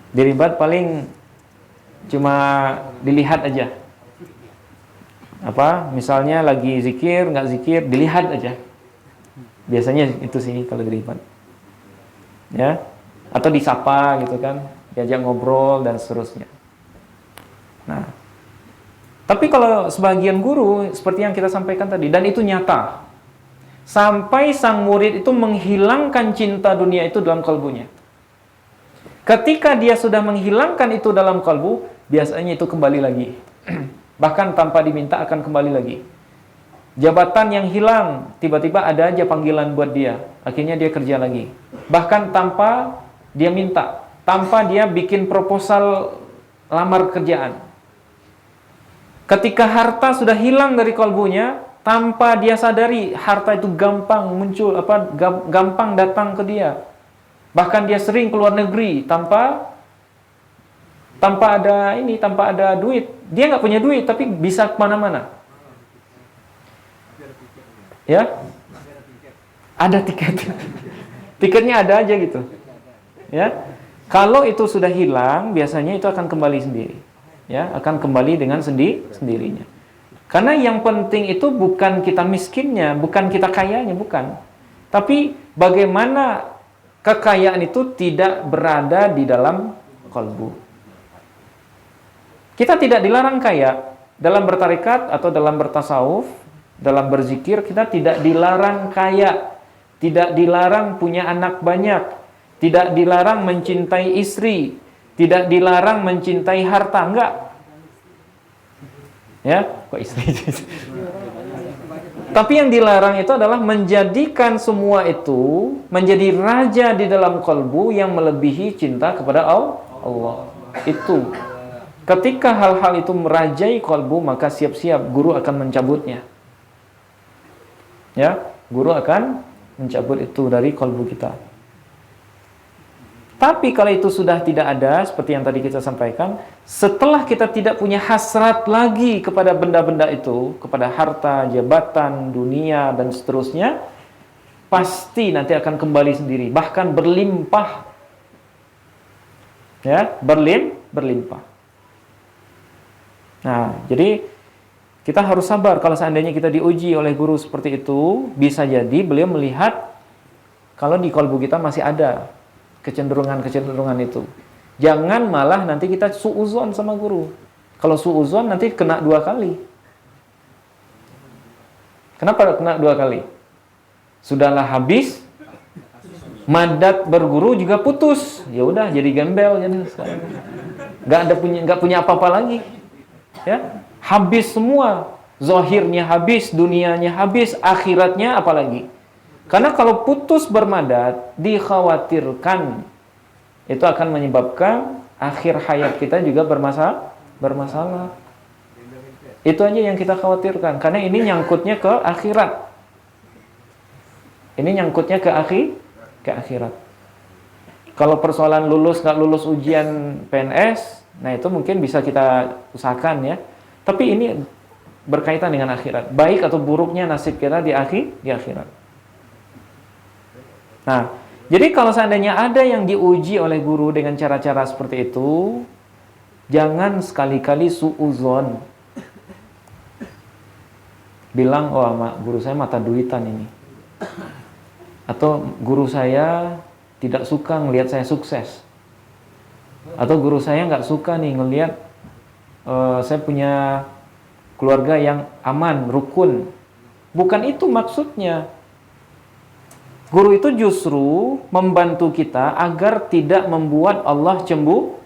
di ribat paling cuma dilihat aja. Apa? Misalnya lagi zikir, nggak zikir, dilihat aja. Biasanya itu sih kalau di ribat. Ya. Atau disapa gitu kan, diajak ngobrol dan seterusnya. Nah, tapi kalau sebagian guru seperti yang kita sampaikan tadi, dan itu nyata, sampai sang murid itu menghilangkan cinta dunia itu dalam kalbunya. Ketika dia sudah menghilangkan itu dalam kalbu, biasanya itu kembali lagi. Bahkan tanpa diminta akan kembali lagi. Jabatan yang hilang, tiba-tiba ada aja panggilan buat dia. Akhirnya dia kerja lagi. Bahkan tanpa dia minta, tanpa dia bikin proposal lamar kerjaan. Ketika harta sudah hilang dari kalbunya, tanpa dia sadari, harta itu gampang muncul, gampang datang ke dia. Bahkan dia sering keluar negeri tanpa ada duit. Dia nggak punya duit, tapi bisa kemana-mana. Ya, ada tiket. Tiketnya ada aja gitu. Ya, kalau itu sudah hilang, biasanya itu akan kembali sendiri. Ya, akan kembali dengan sendirinya. Karena yang penting itu bukan kita miskinnya, bukan kita kayanya, bukan. Tapi bagaimana kekayaan itu tidak berada di dalam kalbu. Kita tidak dilarang kaya. Dalam bertarekat atau dalam bertasawuf, dalam berzikir, kita tidak dilarang kaya. Tidak dilarang punya anak banyak. Tidak dilarang mencintai istri. Tidak dilarang mencintai harta. Enggak. Ya, kok istri? Tapi yang dilarang itu adalah menjadikan semua itu menjadi raja di dalam kalbu yang melebihi cinta kepada Allah. Itu. Ketika hal-hal itu merajai kalbu, maka siap-siap guru akan mencabutnya. Ya, guru akan mencabut itu dari kalbu kita. Tapi kalau itu sudah tidak ada, seperti yang tadi kita sampaikan, setelah kita tidak punya hasrat lagi kepada benda-benda itu, kepada harta, jabatan, dunia, dan seterusnya, pasti nanti akan kembali sendiri, bahkan berlimpah. Ya, berlimpah. Nah, jadi kita harus sabar kalau seandainya kita diuji oleh guru seperti itu, bisa jadi beliau melihat kalau di kalbu kita masih ada kecenderungan-kecenderungan itu. Jangan malah nanti kita suuzon sama guru. Kalau suuzon nanti kena 2 kali. Kenapa kena 2 kali? Sudahlah habis, madat berguru juga putus. Ya udah jadi gembel jadi sekarang. Nggak punya apa-apa lagi. Ya, habis semua. Zahirnya habis, dunianya habis, akhiratnya apalagi. Karena kalau putus bermadat, dikhawatirkan itu akan menyebabkan akhir hayat kita juga bermasalah. Itu aja yang kita khawatirkan. Karena ini nyangkutnya ke akhirat. Ini nyangkutnya ke akhirat. Kalau persoalan lulus nggak lulus ujian PNS, nah itu mungkin bisa kita usahakan ya. Tapi ini berkaitan dengan akhirat. Baik atau buruknya nasib kita di akhirat. Nah, jadi kalau seandainya ada yang diuji oleh guru dengan cara-cara seperti itu, jangan sekali-kali suuzon. Bilang, oh guru saya mata duitan ini. Atau guru saya tidak suka ngelihat saya sukses. Atau guru saya nggak suka nih ngelihat saya punya keluarga yang aman, rukun. Bukan itu maksudnya. Guru itu justru membantu kita agar tidak membuat Allah cemburu.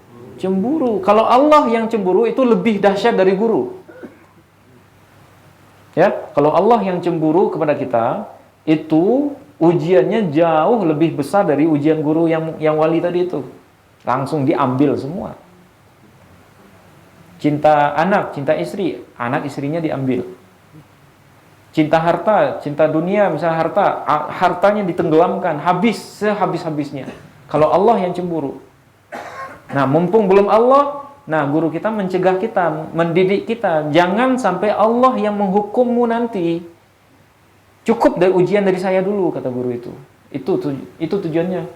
Kalau Allah yang cemburu itu lebih dahsyat dari guru. Ya, kalau Allah yang cemburu kepada kita, itu ujiannya jauh lebih besar dari ujian guru yang wali tadi itu. Langsung diambil semua. Cinta anak, cinta istri, anak istrinya diambil. Cinta harta, cinta dunia, misalnya hartanya ditenggelamkan, habis sehabis-habisnya. Kalau Allah yang cemburu. Nah, mumpung belum Allah, nah guru kita mencegah kita, mendidik kita. Jangan sampai Allah yang menghukummu nanti. Cukup dari ujian dari saya dulu, kata guru itu. Itu tujuannya.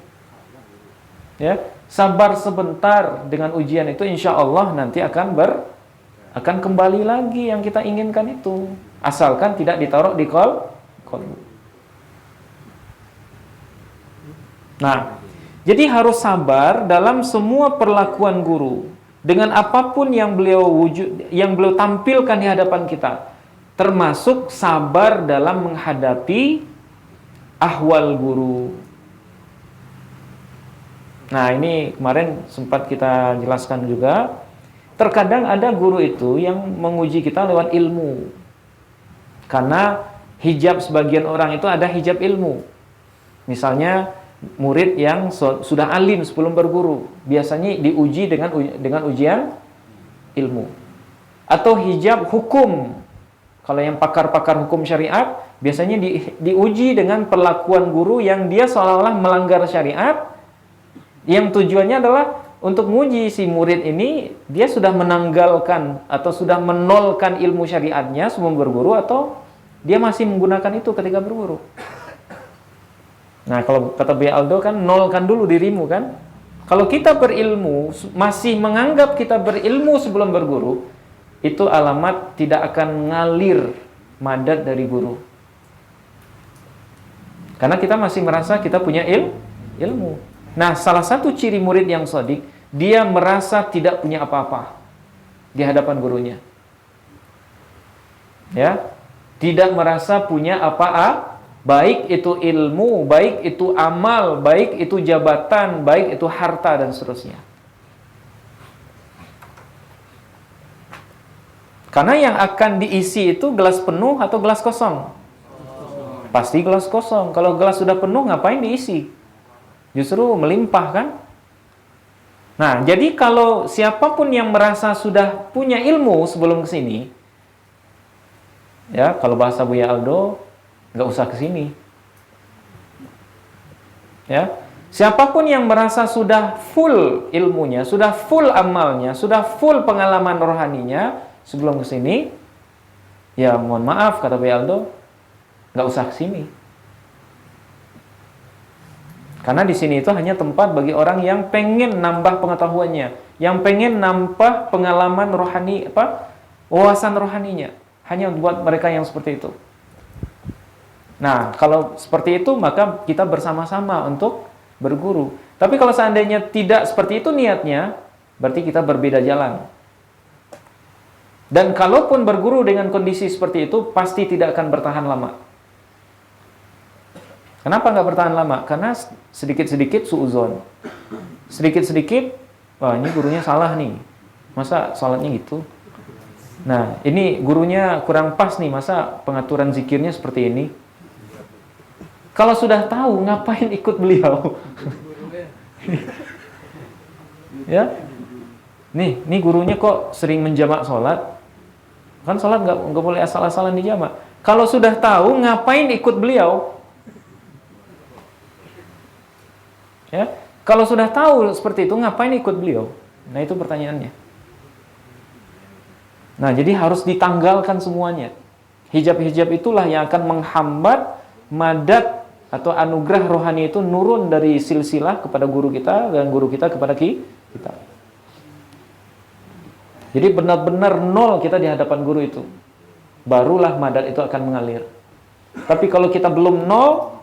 Ya, sabar sebentar dengan ujian itu, insya Allah nanti akan kembali lagi yang kita inginkan itu. Asalkan tidak ditaruh di kalbu. Nah, jadi harus sabar dalam semua perlakuan guru. Dengan apapun yang beliau tampilkan di hadapan kita. Termasuk sabar dalam menghadapi ahwal guru. Nah, ini kemarin sempat kita jelaskan juga. Terkadang ada guru itu yang menguji kita lewat ilmu. Karena hijab sebagian orang itu ada hijab ilmu. Misalnya murid yang sudah alim sebelum berguru, biasanya diuji dengan ujian ilmu. Atau hijab hukum. Kalau yang pakar-pakar hukum syariat, biasanya diuji dengan perlakuan guru yang dia seolah-olah melanggar syariat, yang tujuannya adalah untuk menguji si murid ini, dia sudah menanggalkan atau sudah menolkan ilmu syariatnya sebelum berguru, atau dia masih menggunakan itu ketika berguru. Nah, kalau kata Buya Aldo kan, nolkan dulu dirimu kan. Kalau kita berilmu, masih menganggap kita berilmu sebelum berguru, itu alamat tidak akan ngalir madad dari guru. Karena kita masih merasa kita punya ilmu. Nah, salah satu ciri murid yang shadiq, dia merasa tidak punya apa-apa di hadapan gurunya. Ya, tidak merasa punya apa-apa, baik itu ilmu, baik itu amal, baik itu jabatan, baik itu harta dan seterusnya. Karena yang akan diisi itu gelas penuh atau gelas kosong? Pasti gelas kosong. Kalau gelas sudah penuh, ngapain diisi? Justru melimpah kan? Nah, jadi kalau siapapun yang merasa sudah punya ilmu sebelum ke sini, ya, kalau bahasa Buya Aldo, nggak usah ke sini. Ya, siapapun yang merasa sudah full ilmunya, sudah full amalnya, sudah full pengalaman rohaninya sebelum ke sini, ya mohon maaf kata Buya Aldo, nggak usah ke sini. Karena di sini itu hanya tempat bagi orang yang pengen nambah pengetahuannya, yang pengen nambah pengalaman rohani, wawasan rohaninya. Hanya buat mereka yang seperti itu. Nah, kalau seperti itu, maka kita bersama-sama untuk berguru. Tapi kalau seandainya tidak seperti itu niatnya, berarti kita berbeda jalan. Dan kalaupun berguru dengan kondisi seperti itu, pasti tidak akan bertahan lama. Kenapa nggak bertahan lama? Karena sedikit-sedikit suuzon. Sedikit-sedikit, wah ini gurunya salah nih. Masa salatnya gitu? Nah, ini gurunya kurang pas nih, masa pengaturan zikirnya seperti ini? Kalau sudah tahu, ngapain ikut beliau? Ya, nih gurunya kok sering menjamak sholat? Kan sholat nggak boleh asal-asalan dijamak. Kalau sudah tahu, ngapain ikut beliau? Ya, kalau sudah tahu seperti itu, ngapain ikut beliau? Nah, itu pertanyaannya. Nah, jadi harus ditanggalkan semuanya. Hijab-hijab itulah yang akan menghambat madad atau anugerah rohani itu nurun dari silsilah kepada guru kita dan guru kita kepada kita. Jadi benar-benar nol kita di hadapan guru itu. Barulah madad itu akan mengalir. Tapi kalau kita belum nol,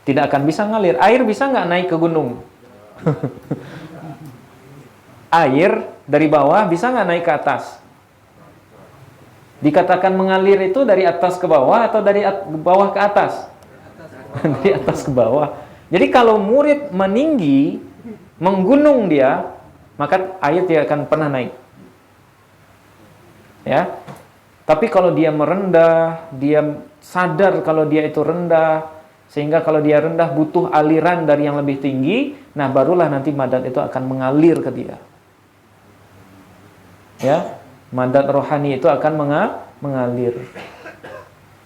tidak akan bisa ngalir. Air bisa nggak naik ke gunung? Air dari bawah bisa nggak naik ke atas? Dikatakan mengalir itu dari atas ke bawah atau dari bawah ke atas? Dari atas ke bawah. Jadi kalau murid meninggi, menggunung dia, maka air tidak akan pernah naik. Ya. Tapi kalau dia merendah, dia sadar kalau dia itu rendah, sehingga kalau dia rendah butuh aliran dari yang lebih tinggi, nah barulah nanti madad itu akan mengalir ke dia. Ya, madad rohani itu akan mengalir.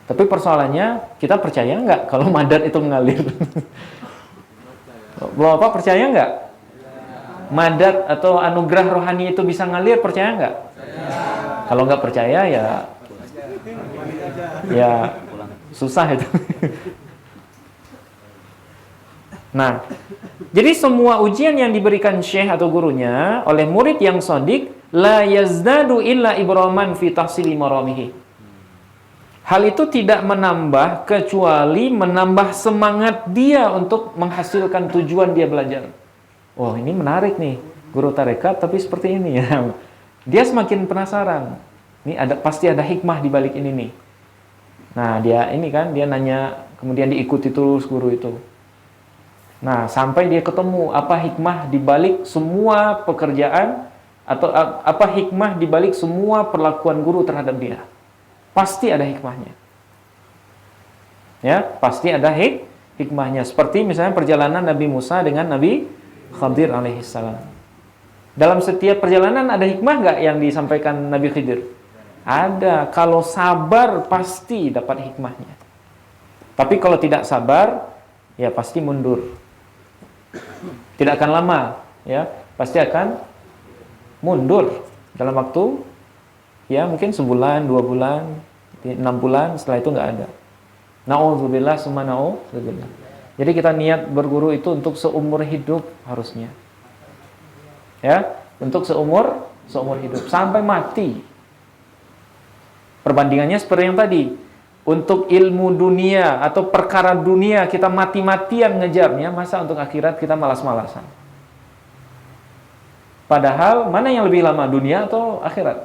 Tapi persoalannya, kita percaya nggak kalau madad itu mengalir? Bapak percaya nggak? Madad atau anugerah rohani itu bisa ngalir, percaya nggak? Kalau nggak percaya ya susah itu. Nah, jadi semua ujian yang diberikan syekh atau gurunya oleh murid yang shadiq, la yazdadu illa ibraman fi tahsili maramihi. Hal itu tidak menambah kecuali menambah semangat dia untuk menghasilkan tujuan dia belajar. Oh, ini menarik nih, guru tarekat tapi seperti ini ya. Dia semakin penasaran. Ini pasti ada hikmah di balik ini nih. Nah, dia nanya, kemudian diikuti terus guru itu. Nah, sampai dia ketemu apa hikmah di balik semua pekerjaan atau apa hikmah di balik semua perlakuan guru terhadap dia. Pasti ada hikmahnya. Ya, pasti ada hikmahnya. Seperti misalnya perjalanan Nabi Musa dengan Nabi Khadir alaihissalam. Dalam setiap perjalanan ada hikmah nggak yang disampaikan Nabi Khidir? Ada. Kalau sabar pasti dapat hikmahnya. Tapi kalau tidak sabar, ya pasti mundur. Tidak akan lama, ya pasti akan mundur dalam waktu, ya mungkin sebulan, 2 bulan, 6 bulan. Setelah itu nggak ada. Na'udzubillah summa na'udzubillah. Jadi kita niat berguru itu untuk seumur hidup harusnya. Ya, untuk seumur hidup sampai mati. Perbandingannya seperti yang tadi. Untuk ilmu dunia atau perkara dunia kita mati-matian ngejarnya, masa untuk akhirat kita malas-malasan. Padahal mana yang lebih lama, dunia atau akhirat?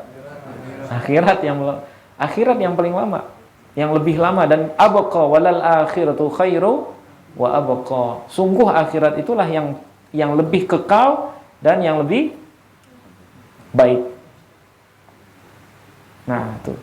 Akhirat yang paling lama, yang lebih lama, dan abqa walal akhiratu khairu wa abqa. Sungguh akhirat itulah yang lebih kekal dan yang lebih baik. Nah, itu.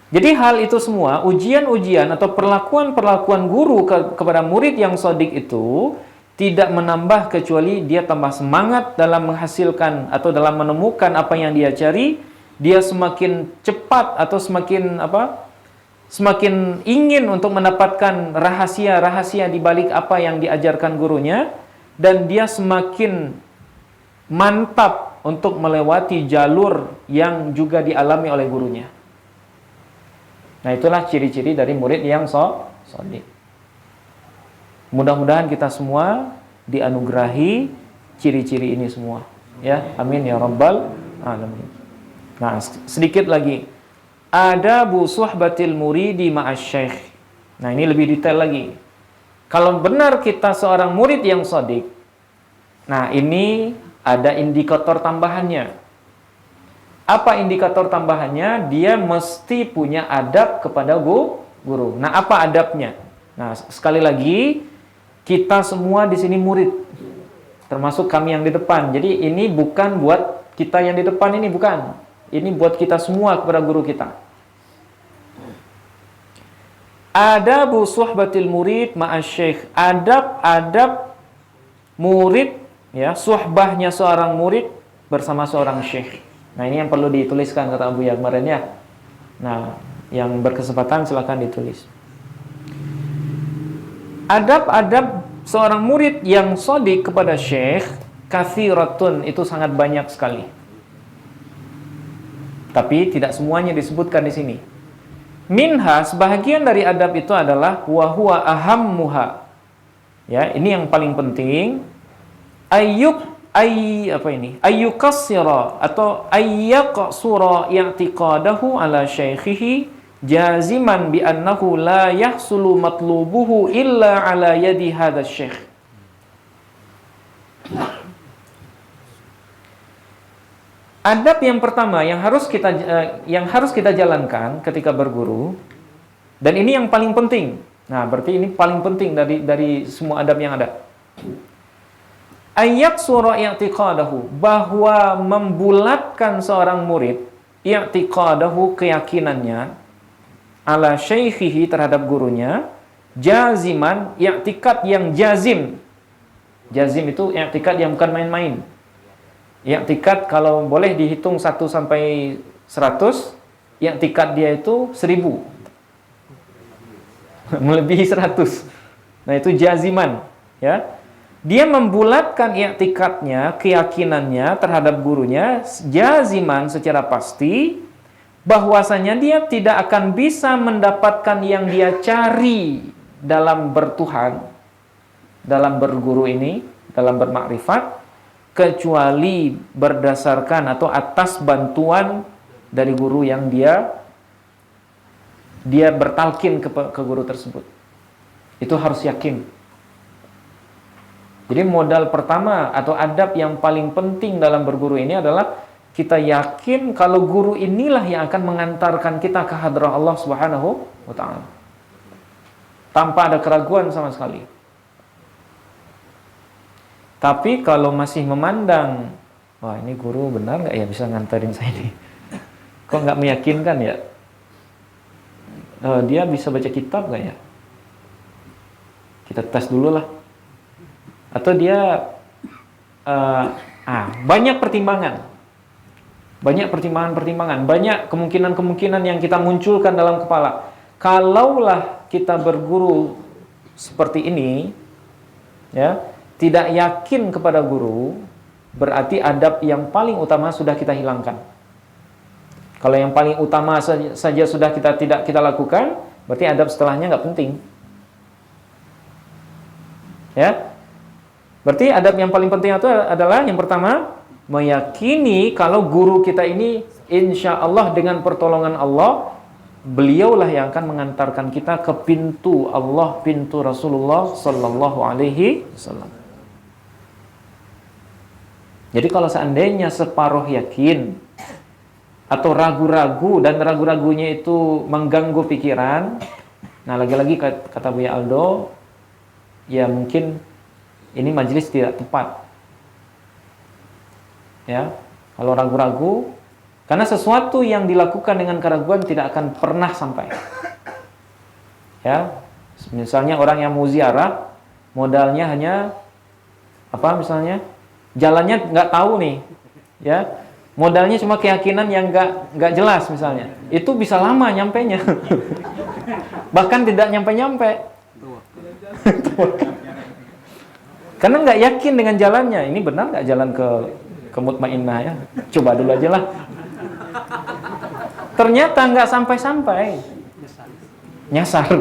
Jadi hal itu semua, ujian-ujian atau perlakuan-perlakuan guru kepada murid yang shadiq itu tidak menambah kecuali dia tambah semangat dalam menghasilkan atau dalam menemukan apa yang dia cari. Dia semakin cepat atau semakin ingin untuk mendapatkan rahasia-rahasia di balik apa yang diajarkan gurunya, dan dia semakin mantap untuk melewati jalur yang juga dialami oleh gurunya. Nah, itulah ciri-ciri dari murid yang shadiq. Mudah-mudahan kita semua dianugerahi ciri-ciri ini semua. Ya, amin ya rabbal alamin. Nah, sedikit lagi. Adabu suhbatil muridi ma'asy-syaikh. Nah, ini lebih detail lagi. Kalau benar kita seorang murid yang shadiq, nah ini ada indikator tambahannya. Apa indikator tambahannya? Dia mesti punya adab kepada guru. Nah, apa adabnya? Nah, sekali lagi, kita semua di sini murid, termasuk kami yang di depan. Jadi ini bukan buat kita yang di depan ini, bukan. Ini buat kita semua kepada guru kita. Adabu suhbatil murid ma'asy-syaikh. Adab murid, ya, suhbahnya seorang murid bersama seorang syekh. Nah, ini yang perlu dituliskan kata Abu ya kemarin ya. Nah, yang berkesempatan silakan ditulis. Adab-adab seorang murid yang shadiq kepada syekh kathiratun, itu sangat banyak sekali. Tapi tidak semuanya disebutkan di sini. Minha, sebahagian dari adab itu adalah wa huwa ahammuha. Ya, ini yang paling penting. Ayyukassira atau ayyaqsura i'tiqadahu ala syaikhihi jaziman bi annahu la yahsulu matlubuhu illa ala yadi hadha syekh. Adab yang pertama yang harus kita jalankan ketika berguru, dan ini yang paling penting. Nah, berarti ini paling penting dari semua adab yang ada. Ayat surah i'tiqadahu, bahwa membulatkan seorang murid, i'tiqadahu, keyakinannya, ala syaikhihi, terhadap gurunya, jaziman, i'tiqad yang jazim. Jazim itu i'tiqad yang bukan main-main. I'tiqad kalau boleh dihitung 1 sampai 100, i'tiqad dia itu 1000. Melebihi 100. Nah, itu jaziman, ya. Dia membulatkan i'tikadnya, keyakinannya terhadap gurunya, jaziman, secara pasti, bahwasanya dia tidak akan bisa mendapatkan yang dia cari dalam bertuhan, dalam berguru ini, dalam bermakrifat, kecuali berdasarkan atau atas bantuan dari guru yang dia bertalkin ke guru tersebut. Itu harus yakin. Jadi modal pertama atau adab yang paling penting dalam berguru ini adalah kita yakin kalau guru inilah yang akan mengantarkan kita ke hadrah Allah Subhanahu wa ta'ala. Tanpa ada keraguan sama sekali. Tapi kalau masih memandang, wah ini guru benar nggak ya bisa nganterin saya ini? Kok nggak meyakinkan ya? Dia bisa baca kitab nggak ya? Kita tes dulu lah. Atau dia banyak pertimbangan, banyak pertimbangan, banyak kemungkinan yang kita munculkan dalam kepala. Kalaulah kita berguru seperti ini, ya, tidak yakin kepada guru, berarti adab yang paling utama sudah kita hilangkan. Kalau yang paling utama saja sudah tidak kita lakukan, berarti adab setelahnya nggak penting. Ya, berarti adab yang paling penting itu adalah yang pertama, meyakini kalau guru kita ini insya Allah dengan pertolongan Allah, beliaulah yang akan mengantarkan kita ke pintu Allah, pintu Rasulullah Sallallahu Alaihi Wasallam. Jadi kalau seandainya separuh yakin atau ragu-ragu dan ragu-ragunya itu mengganggu pikiran, nah lagi-lagi kata Buya Aldo, ya mungkin ini majelis tidak tepat. Ya, kalau ragu-ragu, karena sesuatu yang dilakukan dengan keraguan tidak akan pernah sampai. Ya, misalnya orang yang mau ziarah, modalnya hanya apa misalnya, jalannya nggak tahu nih, ya, modalnya cuma keyakinan yang nggak jelas misalnya, itu bisa lama nyampenya, bahkan tidak nyampe-nyampe. Karena nggak yakin dengan jalannya, ini benar nggak jalan ke mutmainnah ya? Coba dulu aja lah. Ternyata nggak sampai-sampai, nyasar.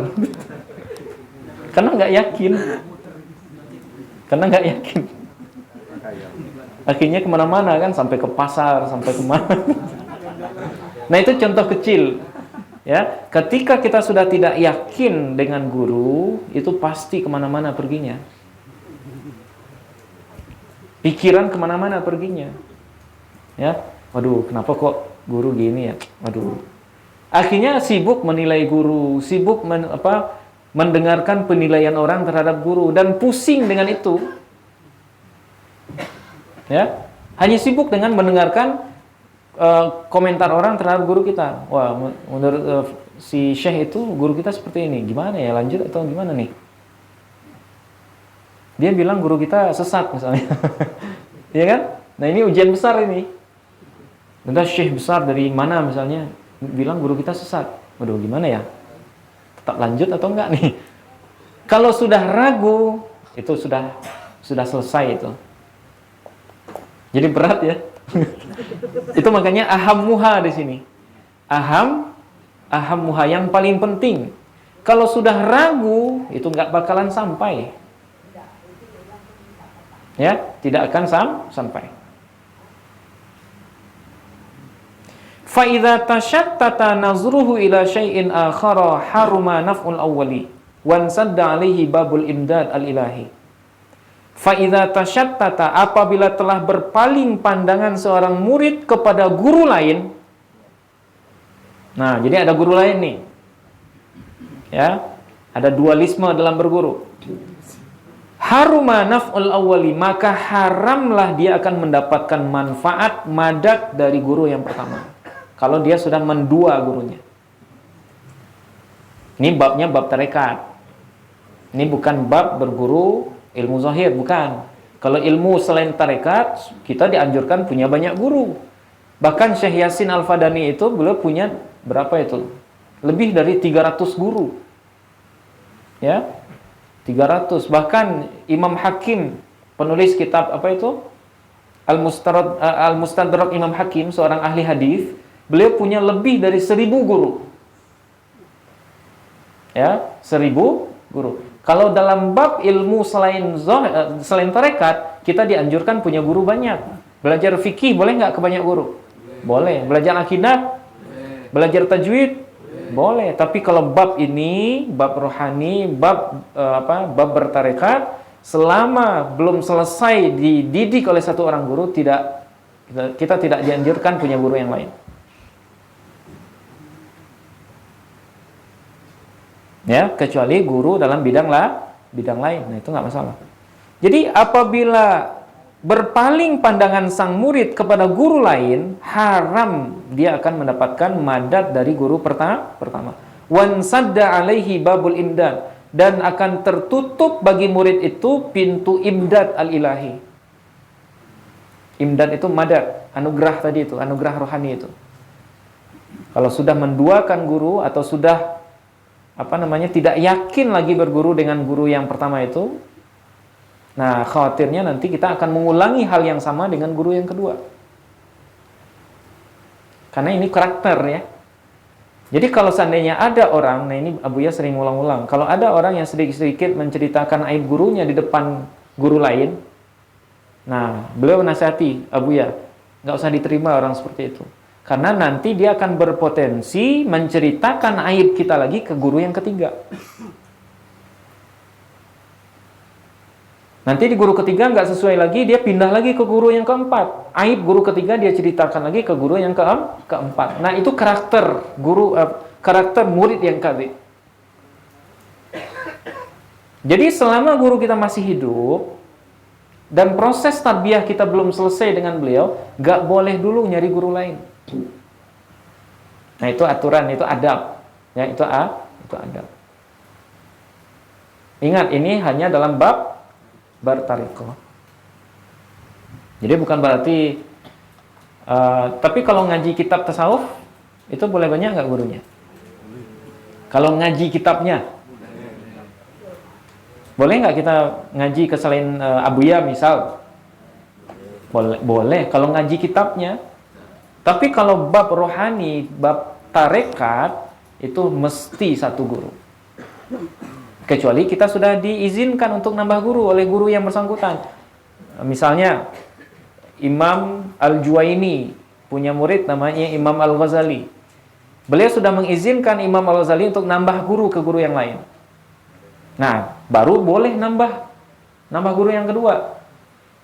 Karena nggak yakin, Akhirnya kemana-mana kan, sampai ke pasar, sampai kemana. Nah itu contoh kecil. Ya, ketika kita sudah tidak yakin dengan guru, itu pasti kemana-mana perginya. Pikiran kemana-mana perginya. Ya, waduh, kenapa kok guru gini ya? Waduh. Akhirnya sibuk menilai guru, sibuk mendengarkan penilaian orang terhadap guru dan pusing dengan itu. Ya, hanya sibuk dengan mendengarkan komentar orang terhadap guru kita. Wah, menurut si Syekh itu guru kita seperti ini. Gimana ya, lanjut atau gimana nih? Dia bilang guru kita sesat misalnya. Iya kan? Nah ini ujian besar ini. Entah Syekh besar dari mana misalnya bilang guru kita sesat. Waduh, gimana ya? Tetap lanjut atau enggak nih? Kalau sudah ragu, itu sudah selesai itu. Jadi berat ya. Itu makanya ahammuha di sini. Ahammuha yang paling penting. Kalau sudah ragu, itu enggak bakalan sampai. Ya, tidak akan sampai. Fa idza tashattata nazruhu ila syai'in akhara haruma naf'ul awwali wan sadda alaihi babul imdad al-ilahi. Fa idza tashattata, apabila telah berpaling pandangan seorang murid kepada guru lain. Nah, jadi ada guru lain nih. Ya, ada dualisme dalam berguru. Haruma naf'ul awwali, maka haramlah dia akan mendapatkan manfaat madak dari guru yang pertama. Kalau dia sudah mendua gurunya. Ini babnya bab tarekat. Ini bukan bab berguru ilmu zahir, bukan. Kalau ilmu selain tarekat, kita dianjurkan punya banyak guru. Bahkan Syekh Yasin Al-Fadani itu beliau punya berapa itu? Lebih dari 300 guru. Ya. 300. Bahkan Imam Hakim, penulis kitab apa itu? Al-Mustadrak Imam Hakim, seorang ahli hadis, beliau punya lebih dari 1000 guru. Ya, 1000 guru. Kalau dalam bab ilmu selain tarekat, kita dianjurkan punya guru banyak. Belajar fikih boleh nggak ke banyak guru? Boleh. Belajar akidah? Belajar tajwid? Boleh. Tapi kalau bab ini, bab rohani, bab bertarekat, selama belum selesai dididik oleh satu orang guru, kita tidak dianjurkan punya guru yang lain. Ya, kecuali guru dalam bidang lain. Nah, itu nggak masalah. Jadi apabila berpaling pandangan sang murid kepada guru lain, haram dia akan mendapatkan madad dari guru pertama. Wan sadda alaihi babul imdad, dan akan tertutup bagi murid itu pintu imdad al-ilahi. Imdad itu madad, anugerah tadi itu, anugerah rohani itu. Kalau sudah menduakan guru atau sudah tidak yakin lagi berguru dengan guru yang pertama itu, nah khawatirnya nanti kita akan mengulangi hal yang sama dengan guru yang kedua. Karena ini karakter ya. Jadi kalau seandainya ada orang, nah ini Abuya sering ulang-ulang, kalau ada orang yang sedikit-sedikit menceritakan aib gurunya di depan guru lain, nah beliau nasihati Abuya, nggak usah diterima orang seperti itu. Karena nanti dia akan berpotensi menceritakan aib kita lagi ke guru yang ketiga. Nanti di guru ketiga nggak sesuai lagi, dia pindah lagi ke guru yang keempat. Aib guru ketiga dia ceritakan lagi ke guru yang keempat. Nah itu karakter karakter murid yang kadhib. Jadi selama guru kita masih hidup dan proses tarbiyah kita belum selesai dengan beliau, nggak boleh dulu nyari guru lain. Nah itu aturan, itu adab, ya itu adab. Ingat ini hanya dalam bab bertariqah. Jadi bukan berarti tapi kalau ngaji kitab tasawuf itu boleh banyak nggak gurunya? Kalau ngaji kitabnya boleh nggak kita ngaji ke selain Abuya misal? Boleh kalau ngaji kitabnya. Tapi kalau bab rohani, bab tarekat itu mesti satu guru. Kecuali kita sudah diizinkan untuk nambah guru oleh guru yang bersangkutan. Misalnya Imam Al-Juwaini punya murid namanya Imam Al-Ghazali. Beliau sudah mengizinkan Imam Al-Ghazali untuk nambah guru ke guru yang lain. Nah, baru boleh nambah guru yang kedua.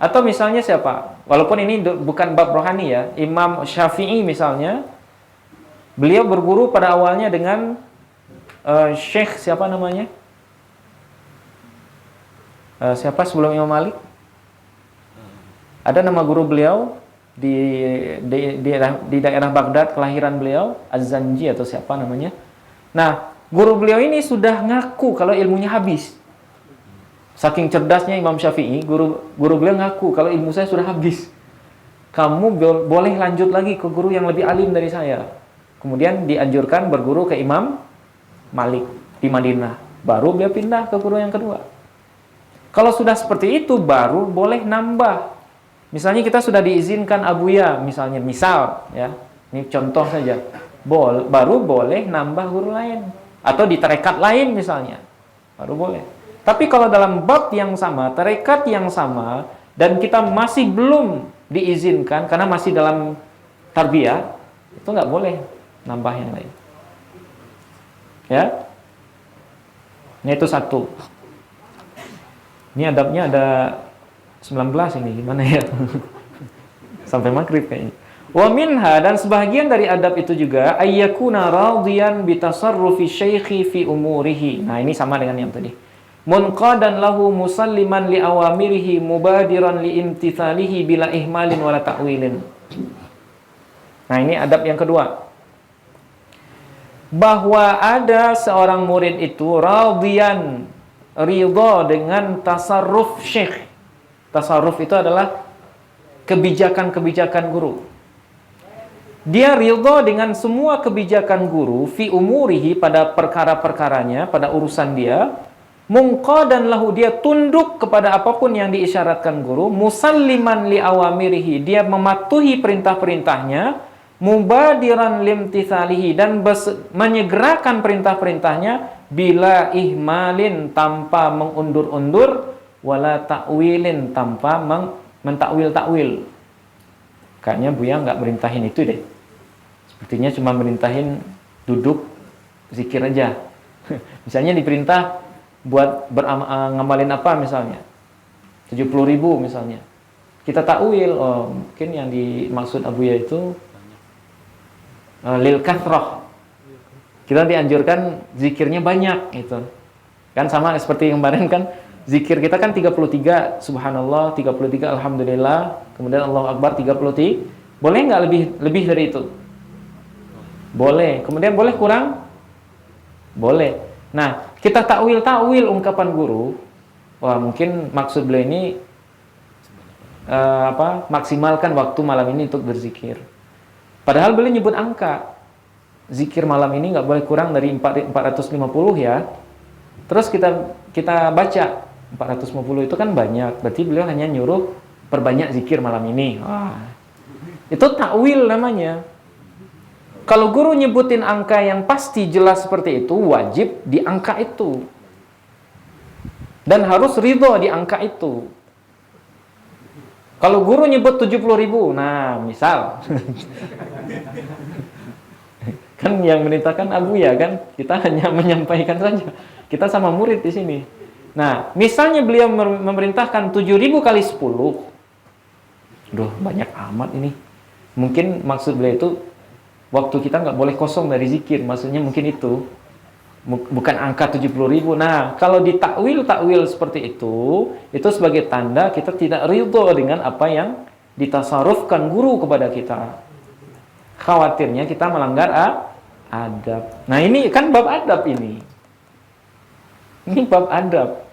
Atau misalnya siapa? Walaupun ini bukan bab rohani ya, Imam Syafi'i misalnya, beliau berguru pada awalnya dengan Syekh siapa namanya? Siapa sebelum Imam Malik? Ada nama guru beliau di daerah Baghdad, kelahiran beliau, Az-Zanji atau siapa namanya. Nah, guru beliau ini sudah ngaku kalau ilmunya habis. Saking cerdasnya Imam Syafi'i, guru beliau ngaku kalau ilmu saya sudah habis. Kamu boleh lanjut lagi ke guru yang lebih alim dari saya. Kemudian dianjurkan berguru ke Imam Malik di Madinah. Baru beliau pindah ke guru yang kedua. Kalau sudah seperti itu baru boleh nambah. Misalnya kita sudah diizinkan Abuya, misal ya. Ini contoh saja. Baru boleh nambah guru lain atau di tarekat lain misalnya. Baru boleh. Tapi kalau dalam bab yang sama, tarekat yang sama dan kita masih belum diizinkan karena masih dalam tarbiyah, itu nggak boleh nambah yang lain. Ya. Ini itu satu. Ini adabnya ada 19 ini, gimana ya? Sampai maghrib kayaknya. Wa minha, dan sebahagian dari adab itu juga ayyakuna radiyan bitasarrufi syaikhi fi umurihi. Nah, ini sama dengan yang tadi. Munqadan lahu musalliman li awamirihi mubadiran li imtithalihi bila ihmalin wala ta'wilin. Nah, ini adab yang kedua. Bahwa ada seorang murid itu radiyan, ridha dengan tasarruf syekh. Tasarruf itu adalah kebijakan-kebijakan guru. Dia ridha dengan semua kebijakan guru fi umurihi, pada perkara-perkaranya, pada urusan dia. Munqadan lahu, dia tunduk kepada apapun yang diisyaratkan guru. Musalliman li awamirihi, dia mematuhi perintah-perintahnya. Mubadiran limtithalihi, dan menyegerakan perintah-perintahnya bila ihmalin, tanpa mengundur-undur, wala ta'wilin, tanpa mentakwil-takwil. Kayaknya Buya nggak merintahin itu deh. Sepertinya cuma merintahin duduk zikir aja. Misalnya diperintah buat ngamalin apa misalnya, 70.000 misalnya. Kita takwil, oh mungkin yang dimaksud Abuya itu lil kathrah. Kita dianjurkan zikirnya banyak gitu. Kan sama seperti yang kemarin kan, Zikir kita kan 33 subhanallah, 33 alhamdulillah, kemudian Allahu Akbar 33. Boleh nggak lebih dari itu? Boleh. Kemudian boleh kurang? Boleh. Nah, kita takwil ungkapan guru. Wah, mungkin maksud beliau ini maksimalkan waktu malam ini untuk berzikir. Padahal beliau nyebut angka. Zikir malam ini nggak boleh kurang dari 450 ya. Terus kita baca 450 itu kan banyak. Berarti beliau hanya nyuruh perbanyak zikir malam ini. Wah, itu takwil namanya. Kalau guru nyebutin angka yang pasti jelas seperti itu, wajib di angka itu. Dan harus ridho di angka itu. Kalau guru nyebut 70.000, nah misal kan yang merintahkan Abu ya kan, kita hanya menyampaikan saja. Kita sama murid di sini. Nah, misalnya beliau memerintahkan 7.000 kali 10. Duh, banyak amat ini. Mungkin maksud beliau itu waktu kita nggak boleh kosong dari zikir, maksudnya mungkin itu. Bukan angka 70.000. Nah, kalau ditakwil seperti itu sebagai tanda kita tidak ridho dengan apa yang ditasarufkan guru kepada kita. Khawatirnya kita melanggar adab. Nah, ini kan bab adab ini. Ini bab adab.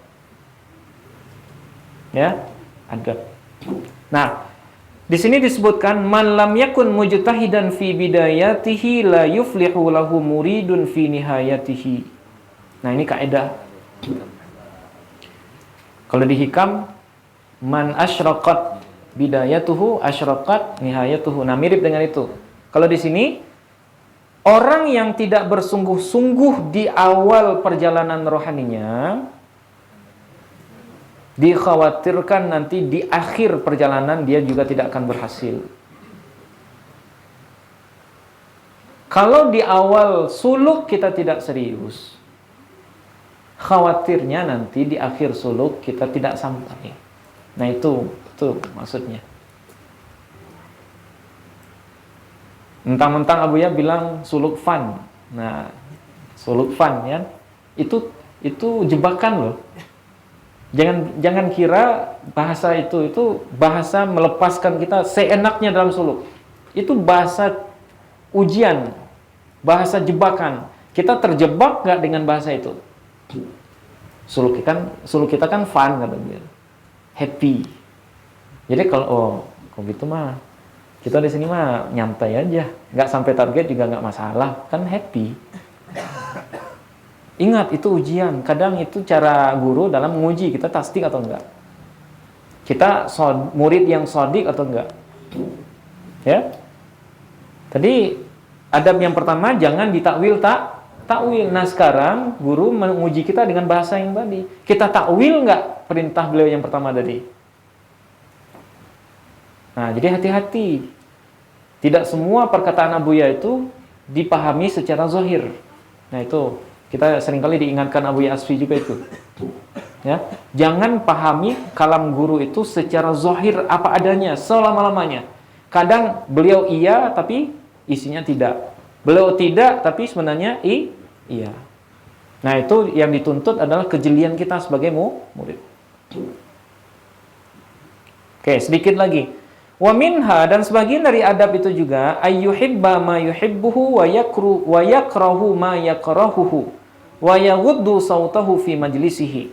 Ya, adab. Nah, di sini disebutkan man lam yakun mujtahidan fi bidayatihi la yuflihu lahu muridun fi nihayatihi. Nah, ini kaidah. Kalau di hikam man asyraqat bidayatuhu asyraqat nihayatuhu. Nah, mirip dengan itu. Kalau di sini orang yang tidak bersungguh-sungguh di awal perjalanan rohaninya dikhawatirkan nanti di akhir perjalanan dia juga tidak akan berhasil. Kalau di awal suluk kita tidak serius, khawatirnya nanti di akhir suluk kita tidak sampai. Nah, itu maksudnya. Mentang-mentang Abu Ya bilang suluk fun. Nah, suluk fun ya. Itu jebakan loh. Jangan kira bahasa itu bahasa melepaskan kita seenaknya dalam suluk. Itu bahasa ujian, bahasa jebakan. Kita terjebak nggak dengan bahasa itu? Suluk kita kan fun kata dia. Happy. Jadi kalau gitu mah kita di sini mah nyantai aja, nggak sampai target juga nggak masalah, kan happy. Ingat, itu ujian. Kadang itu cara guru dalam menguji kita tasdik atau enggak. Kita murid yang sodik atau enggak. Ya. Tadi adab yang pertama jangan ditakwil takwil. Nah, sekarang guru menguji kita dengan bahasa yang tadi. Kita takwil enggak perintah beliau yang pertama tadi? Nah, jadi hati-hati. Tidak semua perkataan Abu Ya itu dipahami secara zahir. Nah, itu kita seringkali diingatkan Abu Ya Asfi juga itu. Ya, jangan pahami kalam guru itu secara zahir apa adanya selama-lamanya. Kadang beliau iya tapi isinya tidak. Beliau tidak tapi sebenarnya iya. Nah, itu yang dituntut adalah kejelian kita sebagai murid. Oke, sedikit lagi. Wa minha, dan sebagian dari adab itu juga ayyuhibba ma yuhibbuhu wa yakrahu ma yakrahuhu wa yaghuddu sautahu fi majlisihi.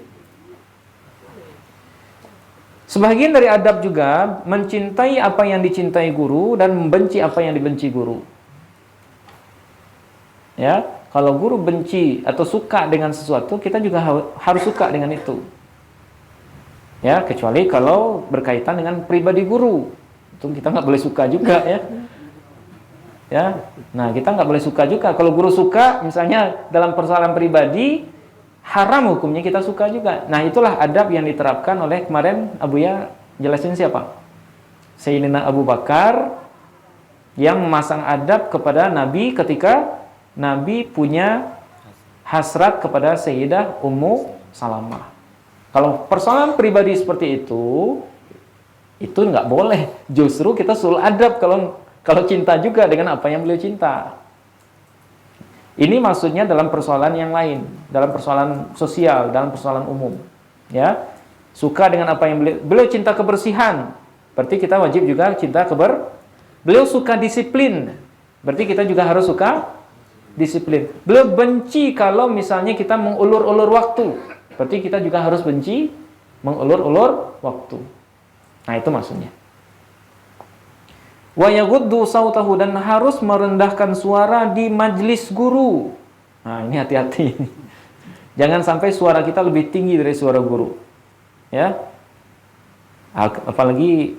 Sebagian dari adab juga mencintai apa yang dicintai guru dan membenci apa yang dibenci guru. Ya, kalau guru benci atau suka dengan sesuatu, kita juga harus suka dengan itu. Ya, kecuali kalau berkaitan dengan pribadi guru. Itu kita nggak boleh suka juga ya. Ya, nah kita nggak boleh suka juga. Kalau guru suka, misalnya dalam persoalan pribadi, haram hukumnya kita suka juga. Nah, itulah adab yang diterapkan oleh kemarin Abu Ya jelasin siapa? Sayyidina Abu Bakar yang memasang adab kepada Nabi ketika Nabi punya hasrat kepada Sayyidah Ummu Salamah. Kalau persoalan pribadi seperti itu nggak boleh. Justru kita sul adab kalau cinta juga dengan apa yang beliau cinta. Ini maksudnya dalam persoalan yang lain, dalam persoalan sosial, dalam persoalan umum. Ya, suka dengan apa yang beliau cinta kebersihan, berarti kita wajib juga cinta beliau suka disiplin, berarti kita juga harus suka disiplin. Beliau benci kalau misalnya kita mengulur-ulur waktu, berarti kita juga harus benci mengulur-ulur waktu. Nah, itu maksudnya. Wa yaghuddu sautahu, dan harus merendahkan suara di majlis guru. Nah, ini hati-hati. Jangan sampai suara kita lebih tinggi dari suara guru. Ya. Apalagi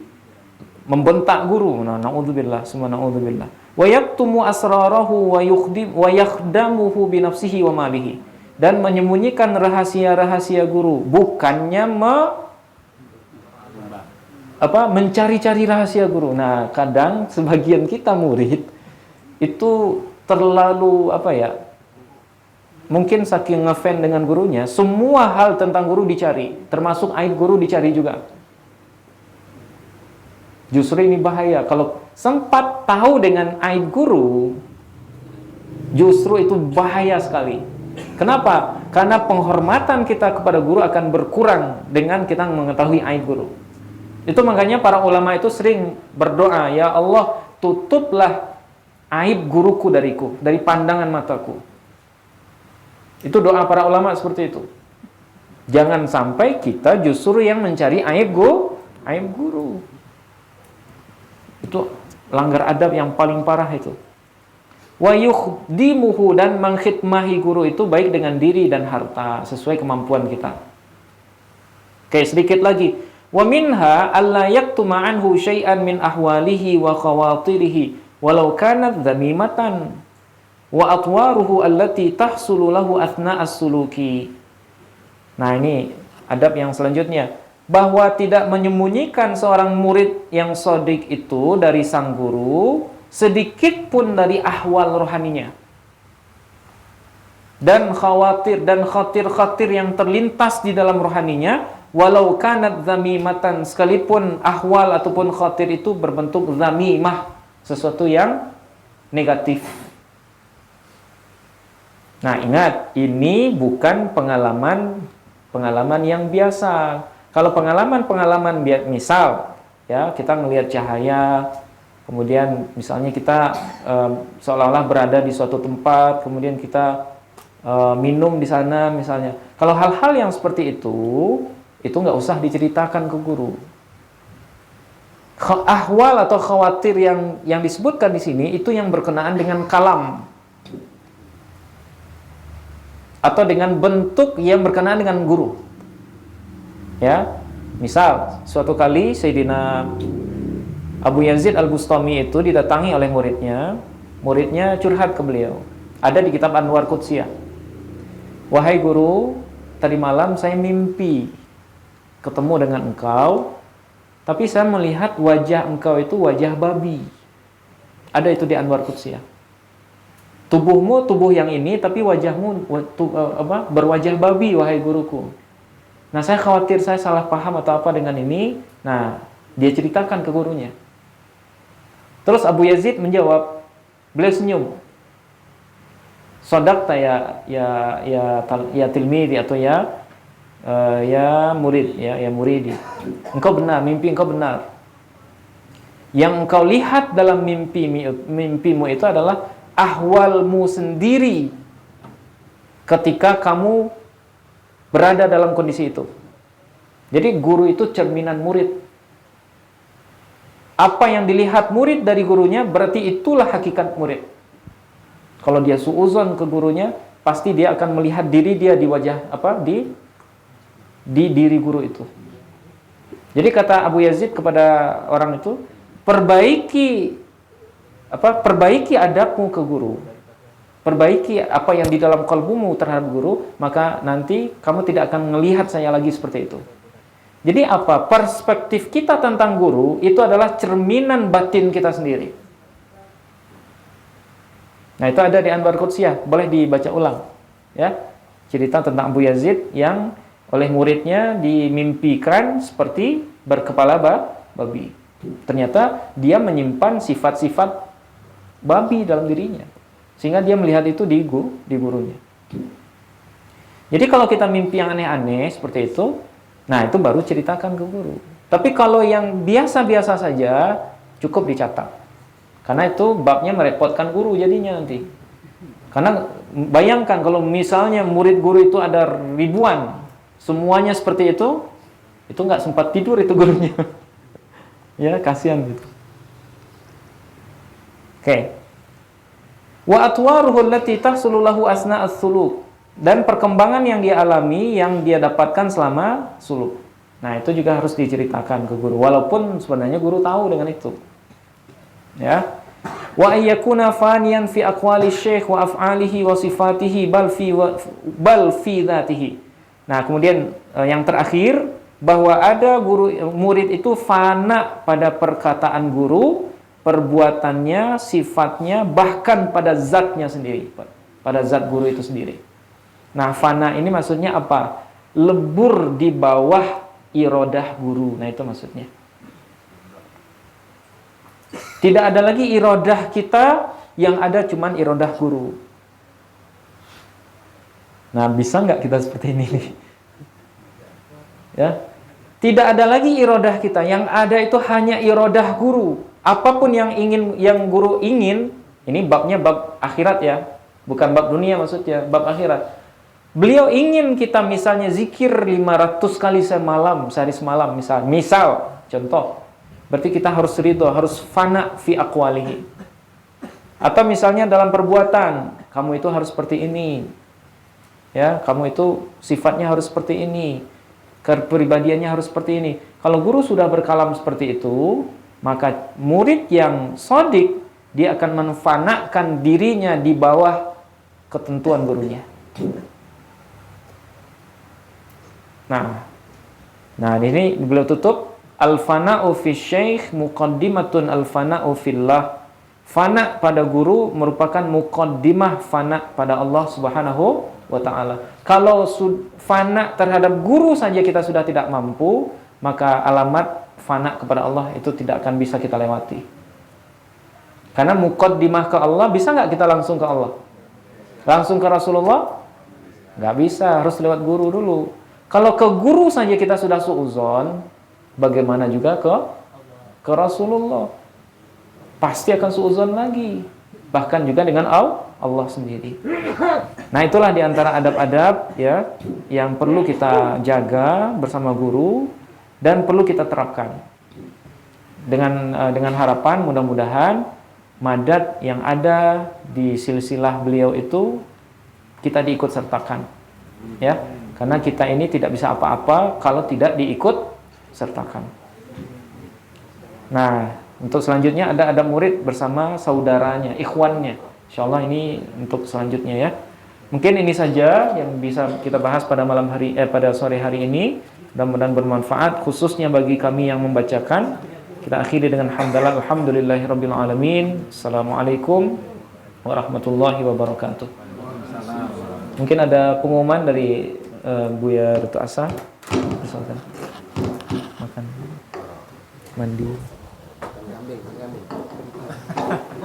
membentak guru. Nah, naudzubillah, summa naudzubillah. Wa yaktumu asrarahu wa yakhdamuhu bi nafsihi wa malihi. Dan menyembunyikan rahasia-rahasia guru, bukannya mencari-cari rahasia guru. Nah, kadang sebagian kita murid itu terlalu mungkin saking ngefan dengan gurunya, semua hal tentang guru dicari, termasuk aib guru dicari juga. Justru ini bahaya. Kalau sempat tahu dengan aib guru, justru itu bahaya sekali. Kenapa? Karena penghormatan kita kepada guru akan berkurang dengan kita mengetahui aib guru. Itu makanya para ulama itu sering berdoa, ya Allah, tutuplah aib guruku dariku, dari pandangan mataku. Itu doa para ulama seperti itu. Jangan sampai kita justru yang mencari aib guru. Itu langgar adab yang paling parah itu. Wa yukhdimuhu, dan mengkhidmahi guru itu baik dengan diri dan harta sesuai kemampuan kita. Oke, sedikit lagi. Wa minha alla yaktuma anhu syai'an min ahwalihi wa khawatirihi walau kanat dhamimatan wa atwaruhu allati tahsulu lahu athna as-suluki. Nah, ini adab yang selanjutnya, bahwa tidak menyembunyikan seorang murid yang shadiq itu dari sang guru sedikit pun dari ahwal rohaninya, dan khawatir yang terlintas di dalam rohaninya, walau kanat zamimatan, sekalipun ahwal ataupun khatir itu berbentuk zamimah, sesuatu yang negatif. Nah, ingat, ini bukan pengalaman yang biasa. Kalau pengalaman misal, ya, kita melihat cahaya, kemudian misalnya kita seolah-olah berada di suatu tempat, kemudian kita minum di sana misalnya. Kalau hal-hal yang seperti itu nggak usah diceritakan ke guru. Ahwal atau khawatir yang disebutkan di sini itu yang berkenaan dengan kalam, atau dengan bentuk yang berkenaan dengan guru. Ya, misal suatu kali Sayyidina Abu Yazid Al-Bustami itu didatangi oleh muridnya curhat ke beliau. Ada di kitab Anwar Qudsiyah. Wahai guru, tadi malam saya mimpi ketemu dengan engkau, tapi saya melihat wajah engkau itu wajah babi. Ada itu di Anwar Qudsiyah. Tubuhmu tubuh yang ini, tapi wajahmu berwajah babi, wahai guruku. Nah, saya khawatir saya salah paham atau apa dengan ini. Nah, dia ceritakan ke gurunya. Terus Abu Yazid menjawab, beliau senyum. Sodakta ya tilmidi, atau ya murid, ya muridi. Engkau benar, mimpi engkau benar. Yang engkau lihat dalam mimpimu itu adalah ahwalmu sendiri ketika kamu berada dalam kondisi itu. Jadi guru itu cerminan murid. Apa yang dilihat murid dari gurunya, berarti itulah hakikat murid. Kalau dia suuzon ke gurunya, pasti dia akan melihat diri dia di wajah di diri guru itu. Jadi kata Abu Yazid kepada orang itu, perbaiki adabmu ke guru. Perbaiki apa yang di dalam kalbumu terhadap guru, maka nanti kamu tidak akan melihat saya lagi seperti itu. Jadi apa? Perspektif kita tentang guru itu adalah cerminan batin kita sendiri. Nah, itu ada di Anwar Qudsiyah, boleh dibaca ulang. Ya, cerita tentang Abu Yazid yang oleh muridnya dimimpikan seperti berkepala babi. Ternyata dia menyimpan sifat-sifat babi dalam dirinya, sehingga dia melihat itu di gurunya. Jadi kalau kita mimpi yang aneh-aneh seperti itu, Nah, itu baru ceritakan ke guru. Tapi kalau yang biasa-biasa saja, cukup dicatat. Karena itu babnya merepotkan guru jadinya nanti. Karena bayangkan kalau misalnya murid guru itu ada ribuan, semuanya seperti itu nggak sempat tidur itu gurunya. Ya, kasihan gitu. Oke. Wa atwaruhu allati tahsulu lahu asna as-suluk. Dan perkembangan yang dia alami, yang dia dapatkan selama suluk. Nah, itu juga harus diceritakan ke guru. Walaupun sebenarnya guru tahu dengan itu. Ya. Wa ayyakuna faniyan fi aqwali syekh wa af'alihi wa sifatihi bal fi dzatihi. Nah, kemudian yang terakhir, bahwa ada guru murid itu fana pada perkataan guru, perbuatannya, sifatnya, bahkan pada zatnya sendiri, pada zat guru itu sendiri. Nah, fana ini maksudnya apa? Lebur di bawah irodah guru. Nah, itu maksudnya. Tidak ada lagi irodah kita, yang ada cuman irodah guru. Nah, bisa nggak kita seperti ini? Ya, tidak ada lagi irodah kita, yang ada itu hanya irodah guru. Apapun yang guru ingin, ini babnya bab akhirat ya, bukan bab dunia maksudnya, bab akhirat. Beliau ingin kita misalnya zikir 500 kali sehari semalam, misal contoh. Berarti kita harus ridho, harus fana fi aqwalihi. Atau misalnya dalam perbuatan, kamu itu harus seperti ini. Ya, kamu itu sifatnya harus seperti ini. Kepribadiannya harus seperti ini. Kalau guru sudah berkalam seperti itu, maka murid yang shadiq, dia akan menfanakan dirinya di bawah ketentuan gurunya. Nah ini beliau tutup, al-fana'u fi syekh muqaddimatun al-fana'u fillah. Fana pada guru merupakan muqaddimah fana pada Allah Subhanahu wa ta'ala. Kalau fana terhadap guru saja kita sudah tidak mampu, maka alamat fana kepada Allah itu tidak akan bisa kita lewati. Karena muqaddimah ke Allah, bisa nggak kita langsung ke Allah? Langsung ke Rasulullah? Nggak bisa, harus lewat guru dulu. Kalau ke guru saja kita sudah suudzon, bagaimana juga ke Rasulullah? Pasti akan suudzon lagi. Bahkan juga dengan Allah sendiri. Nah, itulah diantara adab-adab ya yang perlu kita jaga bersama guru dan perlu kita terapkan. Dengan harapan mudah-mudahan madad yang ada di silsilah beliau itu kita diikut sertakan. Ya, karena kita ini tidak bisa apa-apa kalau tidak diikut sertakan. Nah, untuk selanjutnya ada murid bersama saudaranya, ikhwannya. Insyaallah ini untuk selanjutnya ya. Mungkin ini saja yang bisa kita bahas pada pada sore hari ini. Mudah-mudahan bermanfaat khususnya bagi kami yang membacakan. Kita akhiri dengan hamdalah alhamdulillahirabbil alamin. Assalamualaikum warahmatullahi wabarakatuh. Mungkin ada pengumuman dari Buya Ratu Asa. Misalkan makan mandi.